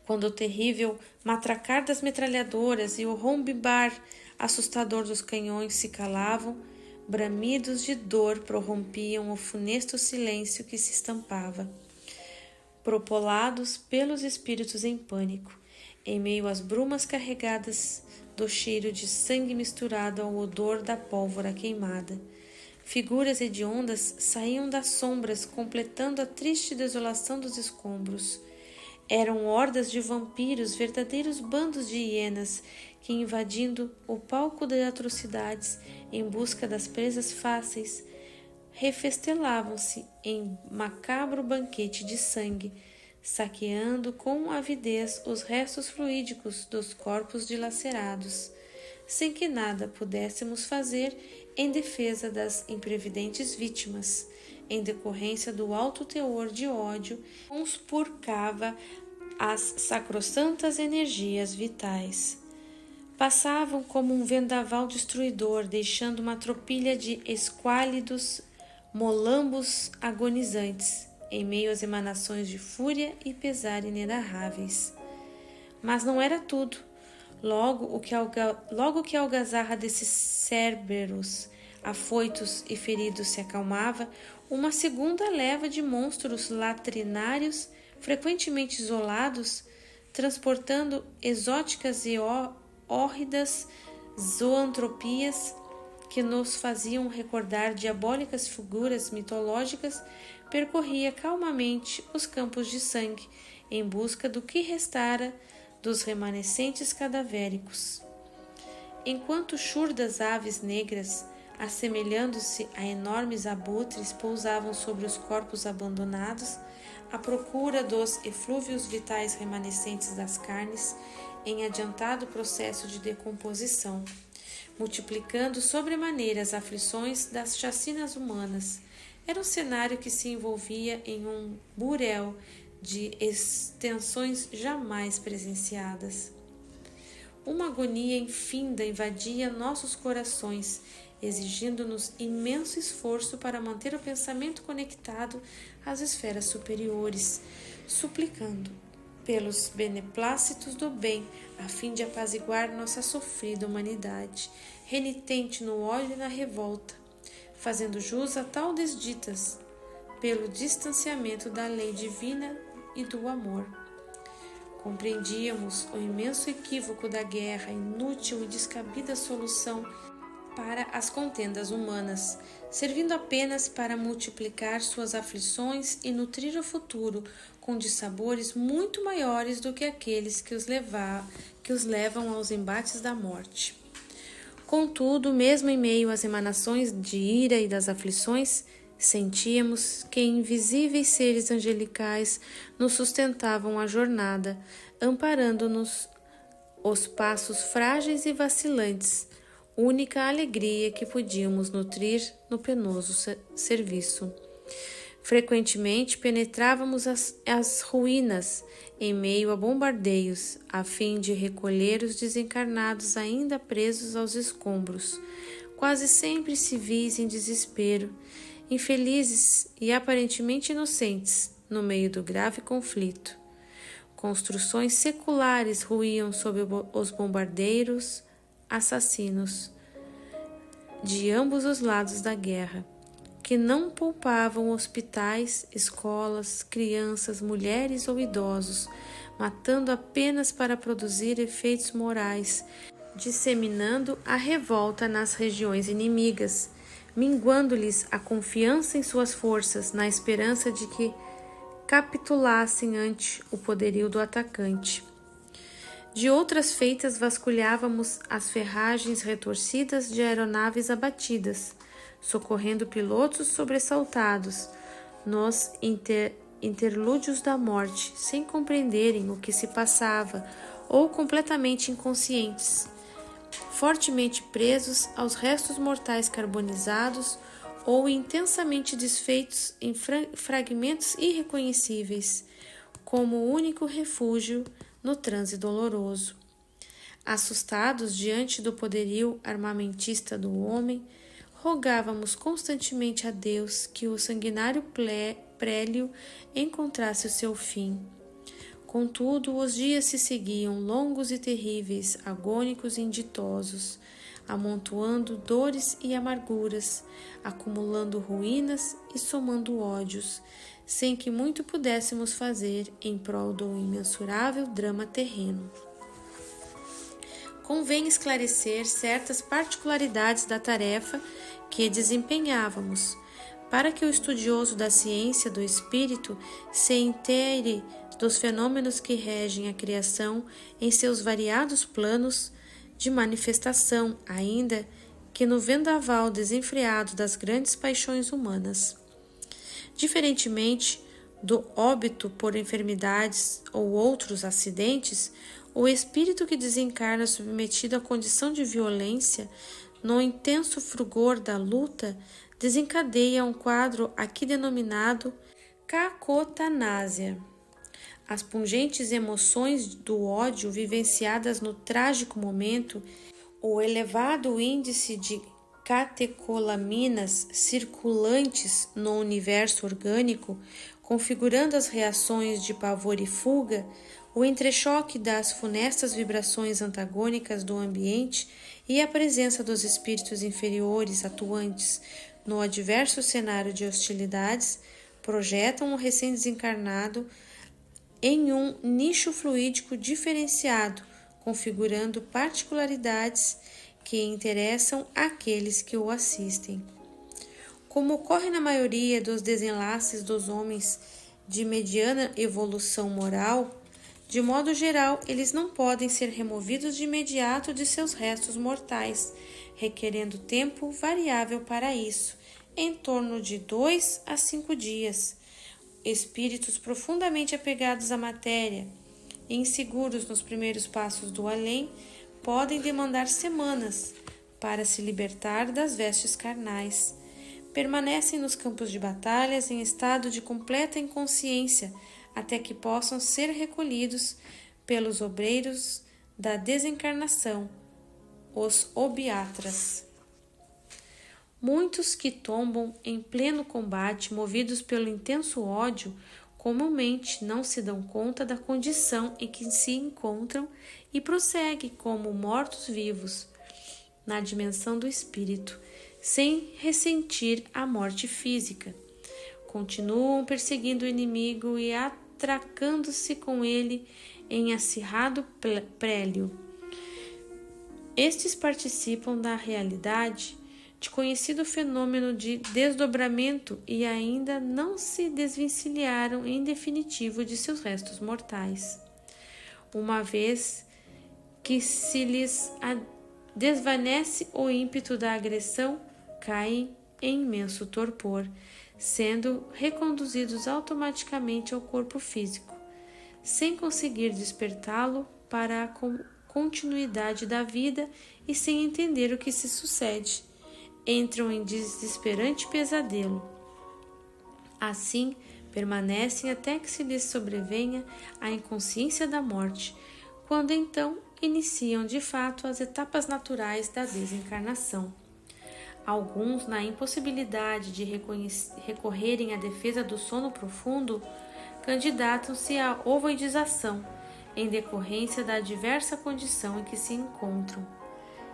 Quando o terrível matracar das metralhadoras e o rombibar assustador dos canhões se calavam, bramidos de dor prorrompiam o funesto silêncio que se estampava, propolados pelos espíritos em pânico, em meio às brumas carregadas do cheiro de sangue misturado ao odor da pólvora queimada. Figuras hediondas saíam das sombras, completando a triste desolação dos escombros. Eram hordas de vampiros, verdadeiros bandos de hienas, que, invadindo o palco de atrocidades em busca das presas fáceis, refestelavam-se em macabro banquete de sangue, saqueando com avidez os restos fluídicos dos corpos dilacerados, sem que nada pudéssemos fazer em defesa das imprevidentes vítimas, em decorrência do alto teor de ódio que conspurcava as sacrossantas energias vitais. Passavam como um vendaval destruidor, deixando uma tropilha de esquálidos molambos agonizantes, em meio às emanações de fúria e pesar inenarráveis. Mas não era tudo. Logo que a algazarra desses cérberos afoitos e feridos se acalmava, uma segunda leva de monstros latrinários, frequentemente isolados, transportando exóticas e hórridas zoantropias que nos faziam recordar diabólicas figuras mitológicas, percorria calmamente os campos de sangue em busca do que restara dos remanescentes cadavéricos. Enquanto churdas aves negras, assemelhando-se a enormes abutres, pousavam sobre os corpos abandonados, à procura dos eflúvios vitais remanescentes das carnes, em adiantado processo de decomposição, multiplicando sobremaneira as aflições das chacinas humanas. Era um cenário que se envolvia em um buréu de extensões jamais presenciadas. Uma agonia infinda invadia nossos corações, exigindo-nos imenso esforço para manter o pensamento conectado às esferas superiores, suplicando pelos beneplácitos do bem, a fim de apaziguar nossa sofrida humanidade, renitente no ódio e na revolta, fazendo jus a tal desditas, pelo distanciamento da lei divina e do amor. Compreendíamos o imenso equívoco da guerra, inútil e descabida solução para as contendas humanas, servindo apenas para multiplicar suas aflições e nutrir o futuro com dissabores muito maiores do que aqueles que os levam aos embates da morte. Contudo, mesmo em meio às emanações de ira e das aflições, sentíamos que invisíveis seres angelicais nos sustentavam a jornada, amparando-nos os passos frágeis e vacilantes, única alegria que podíamos nutrir no penoso serviço. Frequentemente penetrávamos as ruínas em meio a bombardeios, a fim de recolher os desencarnados ainda presos aos escombros, quase sempre civis em desespero, infelizes e aparentemente inocentes no meio do grave conflito. Construções seculares ruíam sob os bombardeiros assassinos de ambos os lados da guerra, que não poupavam hospitais, escolas, crianças, mulheres ou idosos, matando apenas para produzir efeitos morais, disseminando a revolta nas regiões inimigas, minguando-lhes a confiança em suas forças, na esperança de que capitulassem ante o poderio do atacante. De outras feitas vasculhávamos as ferragens retorcidas de aeronaves abatidas, socorrendo pilotos sobressaltados nos interlúdios da morte, sem compreenderem o que se passava ou completamente inconscientes, fortemente presos aos restos mortais carbonizados ou intensamente desfeitos em fragmentos irreconhecíveis, como único refúgio no transe doloroso. Assustados diante do poderio armamentista do homem, rogávamos constantemente a Deus que o sanguinário prélio encontrasse o seu fim. Contudo, os dias se seguiam longos e terríveis, agônicos e inditosos, amontoando dores e amarguras, acumulando ruínas e somando ódios, sem que muito pudéssemos fazer em prol do imensurável drama terreno. Convém esclarecer certas particularidades da tarefa que desempenhávamos, para que o estudioso da ciência do espírito se inteire dos fenômenos que regem a criação em seus variados planos de manifestação, ainda que no vendaval desenfreado das grandes paixões humanas. Diferentemente do óbito por enfermidades ou outros acidentes, o espírito que desencarna submetido à condição de violência, no intenso frugor da luta, desencadeia um quadro aqui denominado cacotanásia. As pungentes emoções do ódio vivenciadas no trágico momento, o elevado índice de catecolaminas circulantes no universo orgânico, configurando as reações de pavor e fuga, o entrechoque das funestas vibrações antagônicas do ambiente e a presença dos espíritos inferiores atuantes no adverso cenário de hostilidades projetam o recém-desencarnado em um nicho fluídico diferenciado, configurando particularidades que interessam àqueles que o assistem. Como ocorre na maioria dos desenlaces dos homens de mediana evolução moral, de modo geral, eles não podem ser removidos de imediato de seus restos mortais, requerendo tempo variável para isso, em torno de 2 a 5 dias. Espíritos profundamente apegados à matéria e inseguros nos primeiros passos do além podem demandar semanas para se libertar das vestes carnais. Permanecem nos campos de batalhas em estado de completa inconsciência até que possam ser recolhidos pelos obreiros da desencarnação, os obiatras. Muitos que tombam em pleno combate, movidos pelo intenso ódio, comumente não se dão conta da condição em que se encontram e prosseguem como mortos-vivos na dimensão do espírito, sem ressentir a morte física. Continuam perseguindo o inimigo e atracando-se com ele em acirrado prélio. Estes participam da realidade de conhecido fenômeno de desdobramento e ainda não se desvencilharam em definitivo de seus restos mortais. Uma vez que se lhes desvanece o ímpeto da agressão, caem em imenso torpor, sendo reconduzidos automaticamente ao corpo físico, sem conseguir despertá-lo para a continuidade da vida e sem entender o que se sucede. Entram em desesperante pesadelo. Assim, permanecem até que se lhes sobrevenha a inconsciência da morte, quando então iniciam de fato as etapas naturais da desencarnação. Alguns, na impossibilidade de recorrerem à defesa do sono profundo, candidatam-se à ovoidização, em decorrência da adversa condição em que se encontram,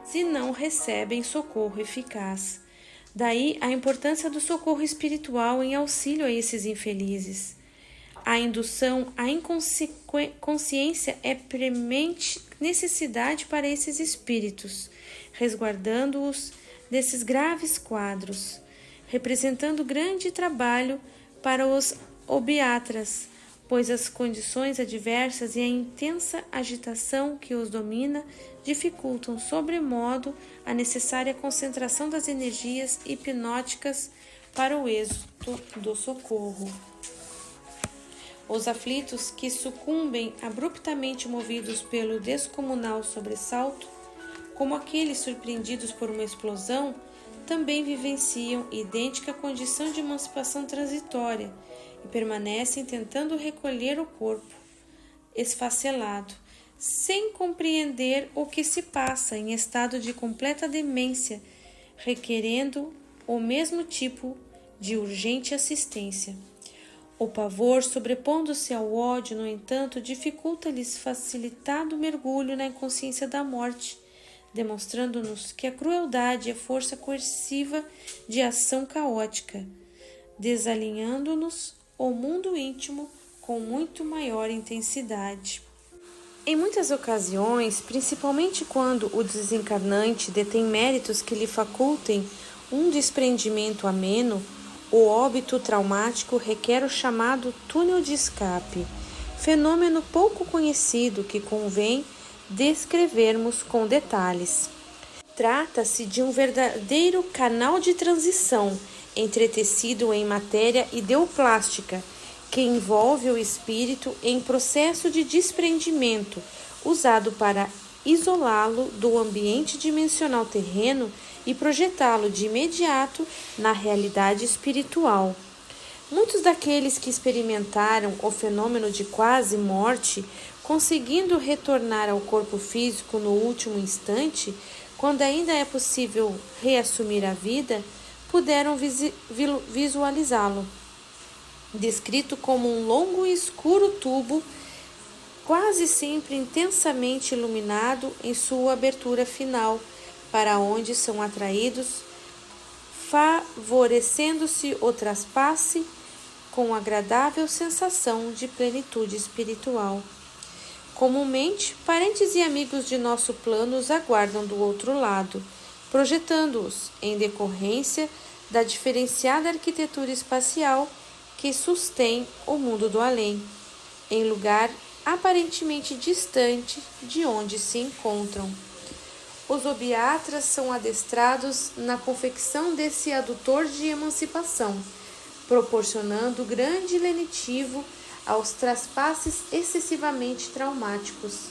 se não recebem socorro eficaz. Daí a importância do socorro espiritual em auxílio a esses infelizes. A indução à inconsciência é premente necessidade para esses espíritos, resguardando-os desses graves quadros, representando grande trabalho para os obiatras, pois as condições adversas e a intensa agitação que os domina dificultam sobremodo a necessária concentração das energias hipnóticas para o êxito do socorro. Os aflitos que sucumbem abruptamente movidos pelo descomunal sobressalto, como aqueles surpreendidos por uma explosão, também vivenciam idêntica condição de emancipação transitória e permanecem tentando recolher o corpo esfacelado, sem compreender o que se passa, em estado de completa demência, requerendo o mesmo tipo de urgente assistência. O pavor, sobrepondo-se ao ódio, no entanto, dificulta-lhes facilitado mergulho na inconsciência da morte, demonstrando-nos que a crueldade é força coerciva de ação caótica, desalinhando-nos o mundo íntimo com muito maior intensidade. Em muitas ocasiões, principalmente quando o desencarnante detém méritos que lhe facultem um desprendimento ameno, o óbito traumático requer o chamado túnel de escape, fenômeno pouco conhecido que convém descrevermos com detalhes. Trata-se de um verdadeiro canal de transição entretecido em matéria ideoplástica, que envolve o espírito em processo de desprendimento, usado para isolá-lo do ambiente dimensional terreno e projetá-lo de imediato na realidade espiritual. Muitos daqueles que experimentaram o fenômeno de quase morte, conseguindo retornar ao corpo físico no último instante, quando ainda é possível reassumir a vida, puderam visualizá-lo, descrito como um longo e escuro tubo, quase sempre intensamente iluminado em sua abertura final, para onde são atraídos, favorecendo-se o traspasse com agradável sensação de plenitude espiritual. Comumente, parentes e amigos de nosso plano os aguardam do outro lado, projetando-os em decorrência da diferenciada arquitetura espacial que sustém o mundo do além, em lugar aparentemente distante de onde se encontram. Os obiatras são adestrados na confecção desse adutor de emancipação, proporcionando grande lenitivo aos traspasses excessivamente traumáticos.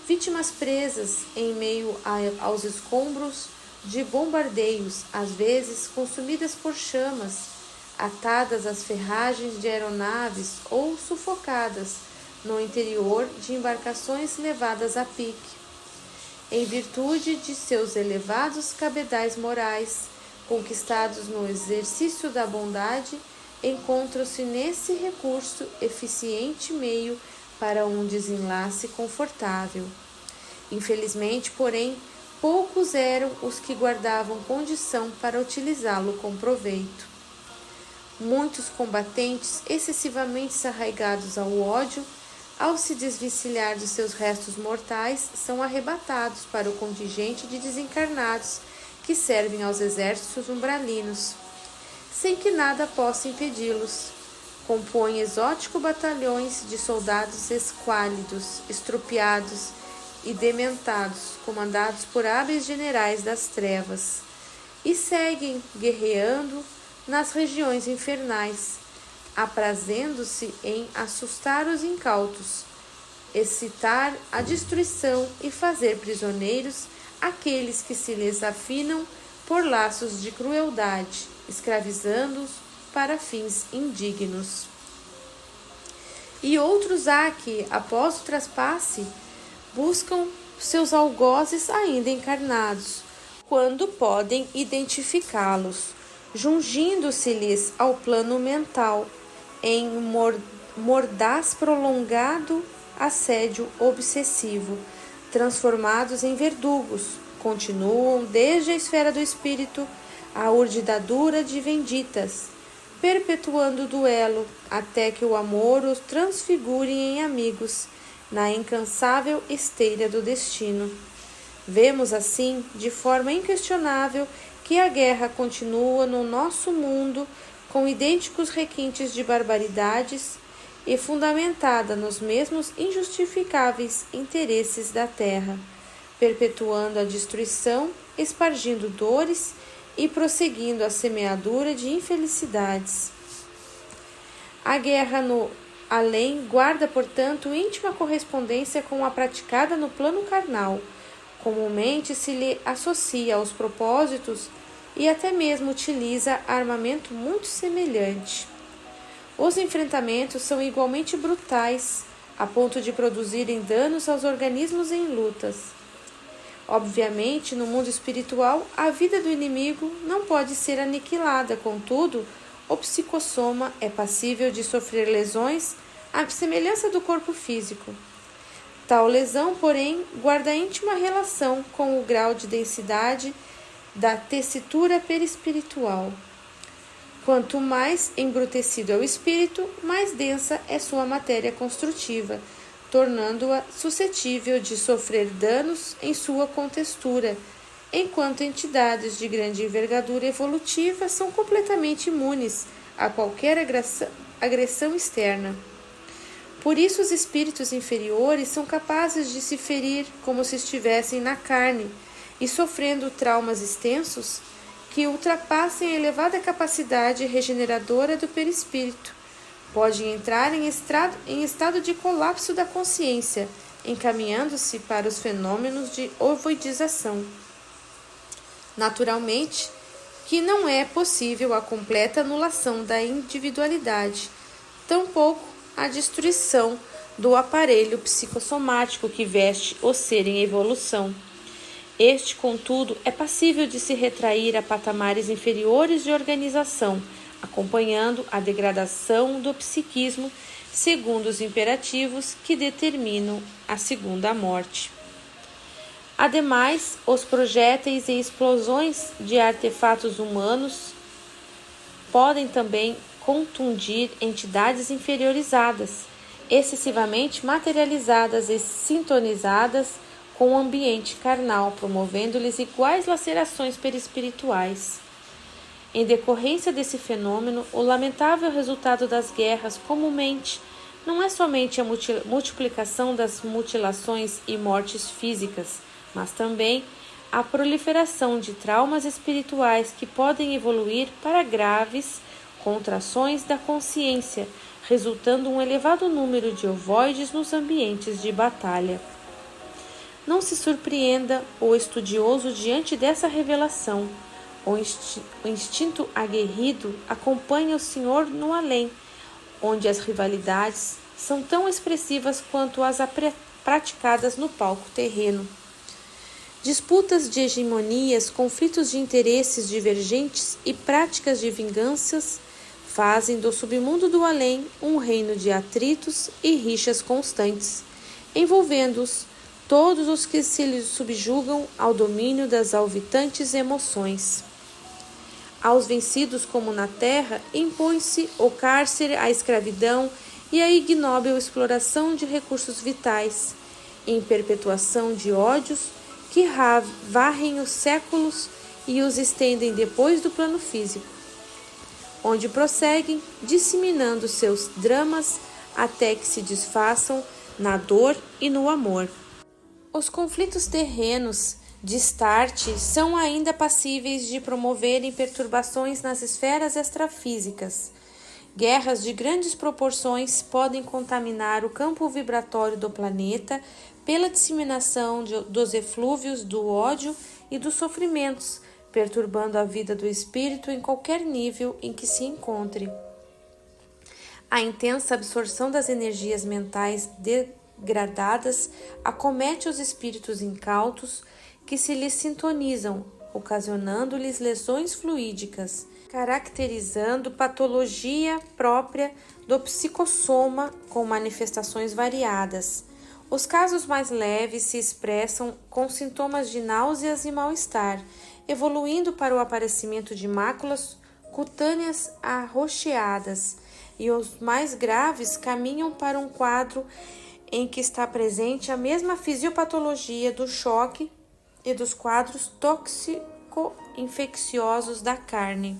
Vítimas presas em meio aos escombros de bombardeios, às vezes consumidas por chamas, atadas às ferragens de aeronaves ou sufocadas no interior de embarcações levadas a pique. Em virtude de seus elevados cabedais morais, conquistados no exercício da bondade, encontram-se nesse recurso eficiente meio para um desenlace confortável. Infelizmente, porém, poucos eram os que guardavam condição para utilizá-lo com proveito. Muitos combatentes, excessivamente arraigados ao ódio, ao se desvencilhar de seus restos mortais, são arrebatados para o contingente de desencarnados que servem aos exércitos umbralinos, sem que nada possa impedi-los. Compõem exóticos batalhões de soldados esquálidos, estrupiados e dementados, comandados por hábeis generais das trevas, e seguem guerreando nas regiões infernais, aprazendo-se em assustar os incautos, excitar a destruição e fazer prisioneiros aqueles que se lhes afinam por laços de crueldade, escravizando-os para fins indignos. E outros há que, após o traspasse, buscam seus algozes ainda encarnados, quando podem identificá-los, jungindo-se-lhes ao plano mental, em mordaz prolongado assédio obsessivo, transformados em verdugos, continuam desde a esfera do espírito a urdidadura de venditas, perpetuando o duelo até que o amor os transfigure em amigos na incansável esteira do destino. Vemos assim, de forma inquestionável, que a guerra continua no nosso mundo com idênticos requintes de barbaridades e fundamentada nos mesmos injustificáveis interesses da terra, perpetuando a destruição, espargindo dores e prosseguindo a semeadura de infelicidades. A guerra no além guarda, portanto, íntima correspondência com a praticada no plano carnal. Comumente se lhe associa aos propósitos e até mesmo utiliza armamento muito semelhante. Os enfrentamentos são igualmente brutais, a ponto de produzirem danos aos organismos em lutas. Obviamente, no mundo espiritual, a vida do inimigo não pode ser aniquilada, contudo, o psicossoma é passível de sofrer lesões à semelhança do corpo físico. Tal lesão, porém, guarda íntima relação com o grau de densidade da tessitura perispiritual. Quanto mais embrutecido é o espírito, mais densa é sua matéria construtiva, tornando-a suscetível de sofrer danos em sua contextura, enquanto entidades de grande envergadura evolutiva são completamente imunes a qualquer agressão externa. Por isso, os espíritos inferiores são capazes de se ferir como se estivessem na carne e sofrendo traumas extensos que ultrapassem a elevada capacidade regeneradora do perispírito. Podem entrar em estado de colapso da consciência, encaminhando-se para os fenômenos de ovoidização. Naturalmente, que não é possível a completa anulação da individualidade, tampouco a destruição do aparelho psicossomático que veste o ser em evolução. Este, contudo, é passível de se retrair a patamares inferiores de organização, acompanhando a degradação do psiquismo segundo os imperativos que determinam a segunda morte. Ademais, os projéteis e explosões de artefatos humanos podem também contundir entidades inferiorizadas, excessivamente materializadas e sintonizadas com o ambiente carnal, promovendo-lhes iguais lacerações perispirituais. Em decorrência desse fenômeno, o lamentável resultado das guerras comumente não é somente a multiplicação das mutilações e mortes físicas, mas também a proliferação de traumas espirituais que podem evoluir para graves contrações da consciência, resultando um elevado número de ovoides nos ambientes de batalha. Não se surpreenda o estudioso diante dessa revelação. O instinto aguerrido acompanha o Senhor no além, onde as rivalidades são tão expressivas quanto as praticadas no palco terreno. Disputas de hegemonias, conflitos de interesses divergentes e práticas de vinganças fazem do submundo do além um reino de atritos e rixas constantes, envolvendo-os todos os que se lhe subjugam ao domínio das alvitantes emoções. Aos vencidos como na terra, impõe-se o cárcere, a escravidão e a ignóbil exploração de recursos vitais, em perpetuação de ódios que varrem os séculos e os estendem depois do plano físico, onde prosseguem disseminando seus dramas até que se desfaçam na dor e no amor. Os conflitos terrenos de start são ainda passíveis de promoverem perturbações nas esferas extrafísicas. Guerras de grandes proporções podem contaminar o campo vibratório do planeta pela disseminação dos eflúvios do ódio e dos sofrimentos, perturbando a vida do espírito em qualquer nível em que se encontre. A intensa absorção das energias mentais degradadas acomete os espíritos incautos que se lhes sintonizam, ocasionando-lhes lesões fluídicas, caracterizando patologia própria do psicossoma com manifestações variadas. Os casos mais leves se expressam com sintomas de náuseas e mal-estar, evoluindo para o aparecimento de máculas cutâneas arroxeadas, e os mais graves caminham para um quadro em que está presente a mesma fisiopatologia do choque e dos quadros tóxico-infecciosos da carne.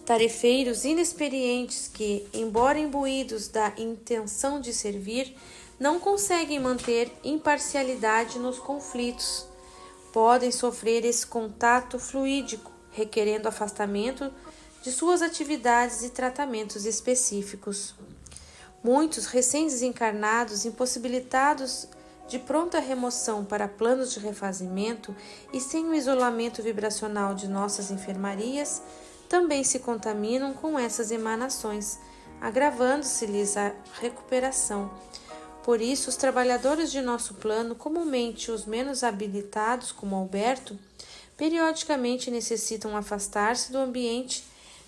Tarefeiros inexperientes que, embora imbuídos da intenção de servir, não conseguem manter imparcialidade nos conflitos. Podem sofrer esse contato fluídico, requerendo afastamento de suas atividades e tratamentos específicos. Muitos recém-desencarnados, impossibilitados de pronta remoção para planos de refazimento e sem o isolamento vibracional de nossas enfermarias, também se contaminam com essas emanações, agravando-se-lhes a recuperação. Por isso, os trabalhadores de nosso plano, comumente os menos habilitados, como Alberto, periodicamente necessitam afastar-se do ambiente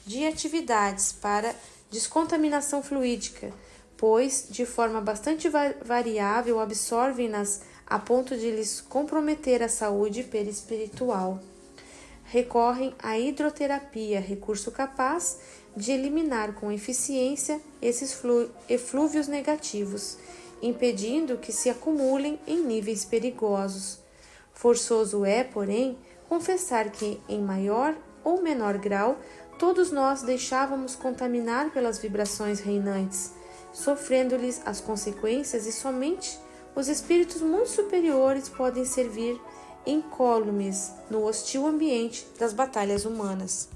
de atividades para descontaminação fluídica, pois, de forma bastante variável, absorvem-nas a ponto de lhes comprometer a saúde perispiritual. Recorrem à hidroterapia, recurso capaz de eliminar com eficiência esses eflúvios negativos, impedindo que se acumulem em níveis perigosos. Forçoso é, porém, confessar que, em maior ou menor grau, todos nós deixávamos contaminar pelas vibrações reinantes, sofrendo-lhes as consequências, e somente os espíritos muito superiores podem servir incólumes no hostil ambiente das batalhas humanas.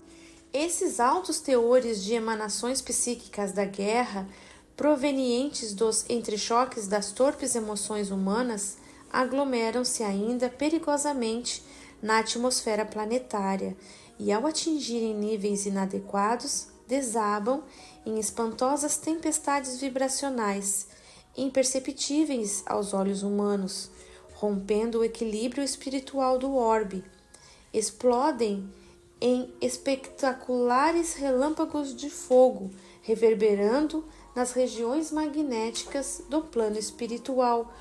Esses altos teores de emanações psíquicas da guerra, provenientes dos entrechoques das torpes emoções humanas, aglomeram-se ainda perigosamente na atmosfera planetária e, ao atingirem níveis inadequados, desabam em espantosas tempestades vibracionais, imperceptíveis aos olhos humanos, rompendo o equilíbrio espiritual do orbe. Explodem em espetaculares relâmpagos de fogo, reverberando nas regiões magnéticas do plano espiritual,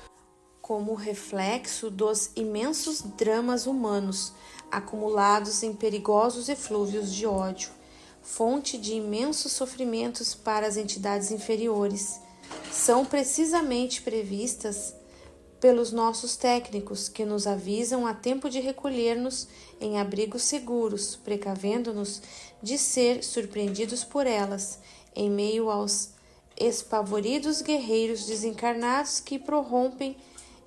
como reflexo dos imensos dramas humanos, acumulados em perigosos eflúvios de ódio, fonte de imensos sofrimentos para as entidades inferiores. São precisamente previstas pelos nossos técnicos, que nos avisam a tempo de recolher-nos em abrigos seguros, precavendo-nos de ser surpreendidos por elas, em meio aos espavoridos guerreiros desencarnados que prorrompem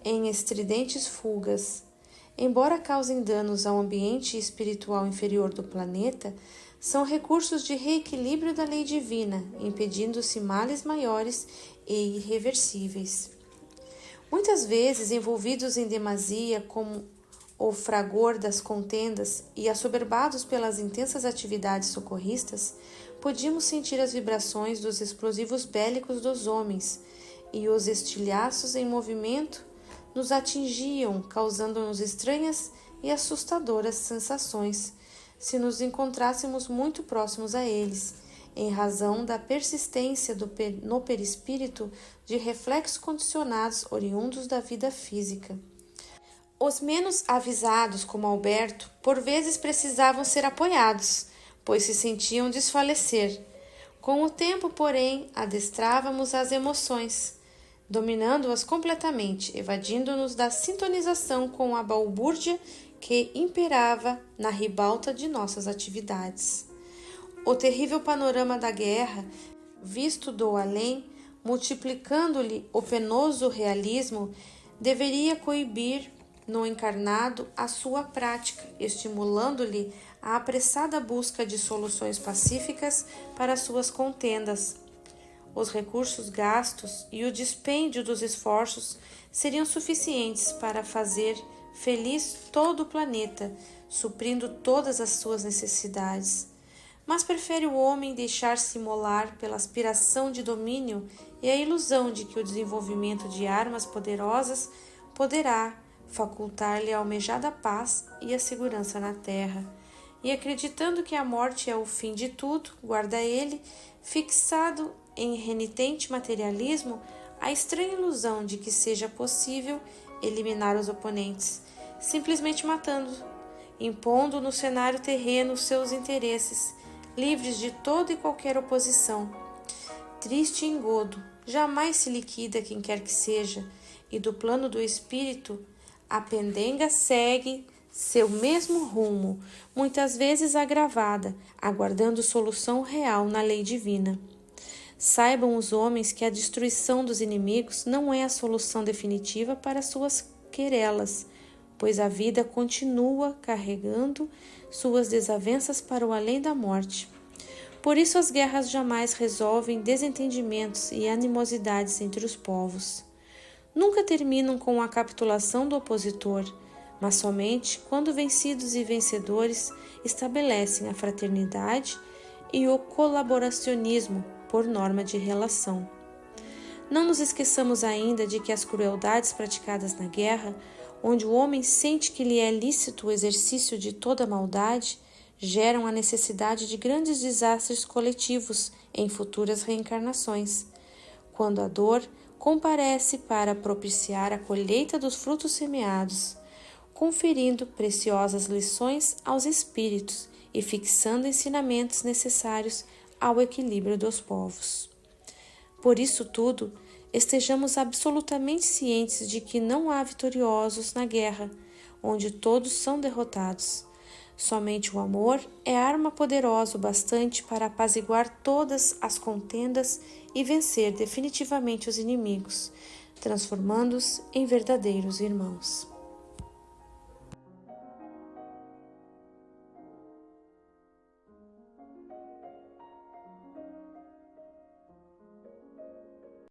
em estridentes fugas. Embora causem danos ao ambiente espiritual inferior do planeta, são recursos de reequilíbrio da lei divina, impedindo-se males maiores e irreversíveis. Muitas vezes, envolvidos em demasia como o fragor das contendas e assoberbados pelas intensas atividades socorristas, podíamos sentir as vibrações dos explosivos bélicos dos homens, e os estilhaços em movimento nos atingiam, causando-nos estranhas e assustadoras sensações, se nos encontrássemos muito próximos a eles, em razão da persistência no perispírito de reflexos condicionados oriundos da vida física. Os menos avisados, como Alberto, por vezes precisavam ser apoiados, pois se sentiam desfalecer. Com o tempo, porém, adestrávamos as emoções, dominando-as completamente, evadindo-nos da sintonização com a balbúrdia que imperava na ribalta de nossas atividades. O terrível panorama da guerra, visto do além, multiplicando-lhe o penoso realismo, deveria coibir no encarnado a sua prática, estimulando-lhe a apressada busca de soluções pacíficas para suas contendas. Os recursos gastos e o dispêndio dos esforços seriam suficientes para fazer feliz todo o planeta, suprindo todas as suas necessidades. Mas prefere o homem deixar-se imolar pela aspiração de domínio e a ilusão de que o desenvolvimento de armas poderosas poderá facultar-lhe a almejada paz e a segurança na terra. E acreditando que a morte é o fim de tudo, guarda ele, fixado em renitente materialismo, a estranha ilusão de que seja possível eliminar os oponentes, simplesmente matando, impondo no cenário terreno seus interesses, livres de toda e qualquer oposição. Triste engodo, jamais se liquida quem quer que seja, e do plano do espírito, a pendenga segue seu mesmo rumo, muitas vezes agravada, aguardando solução real na lei divina. Saibam os homens que a destruição dos inimigos não é a solução definitiva para suas querelas, pois a vida continua carregando suas desavenças para o além da morte. Por isso as guerras jamais resolvem desentendimentos e animosidades entre os povos. Nunca terminam com a capitulação do opositor, mas somente quando vencidos e vencedores estabelecem a fraternidade e o colaboracionismo por norma de relação. Não nos esqueçamos ainda de que as crueldades praticadas na guerra, onde o homem sente que lhe é lícito o exercício de toda maldade, geram a necessidade de grandes desastres coletivos em futuras reencarnações, quando a dor comparece para propiciar a colheita dos frutos semeados, conferindo preciosas lições aos espíritos e fixando ensinamentos necessários ao equilíbrio dos povos. Por isso tudo, estejamos absolutamente cientes de que não há vitoriosos na guerra, onde todos são derrotados. Somente o amor é arma poderosa o bastante para apaziguar todas as contendas e vencer definitivamente os inimigos, transformando-os em verdadeiros irmãos.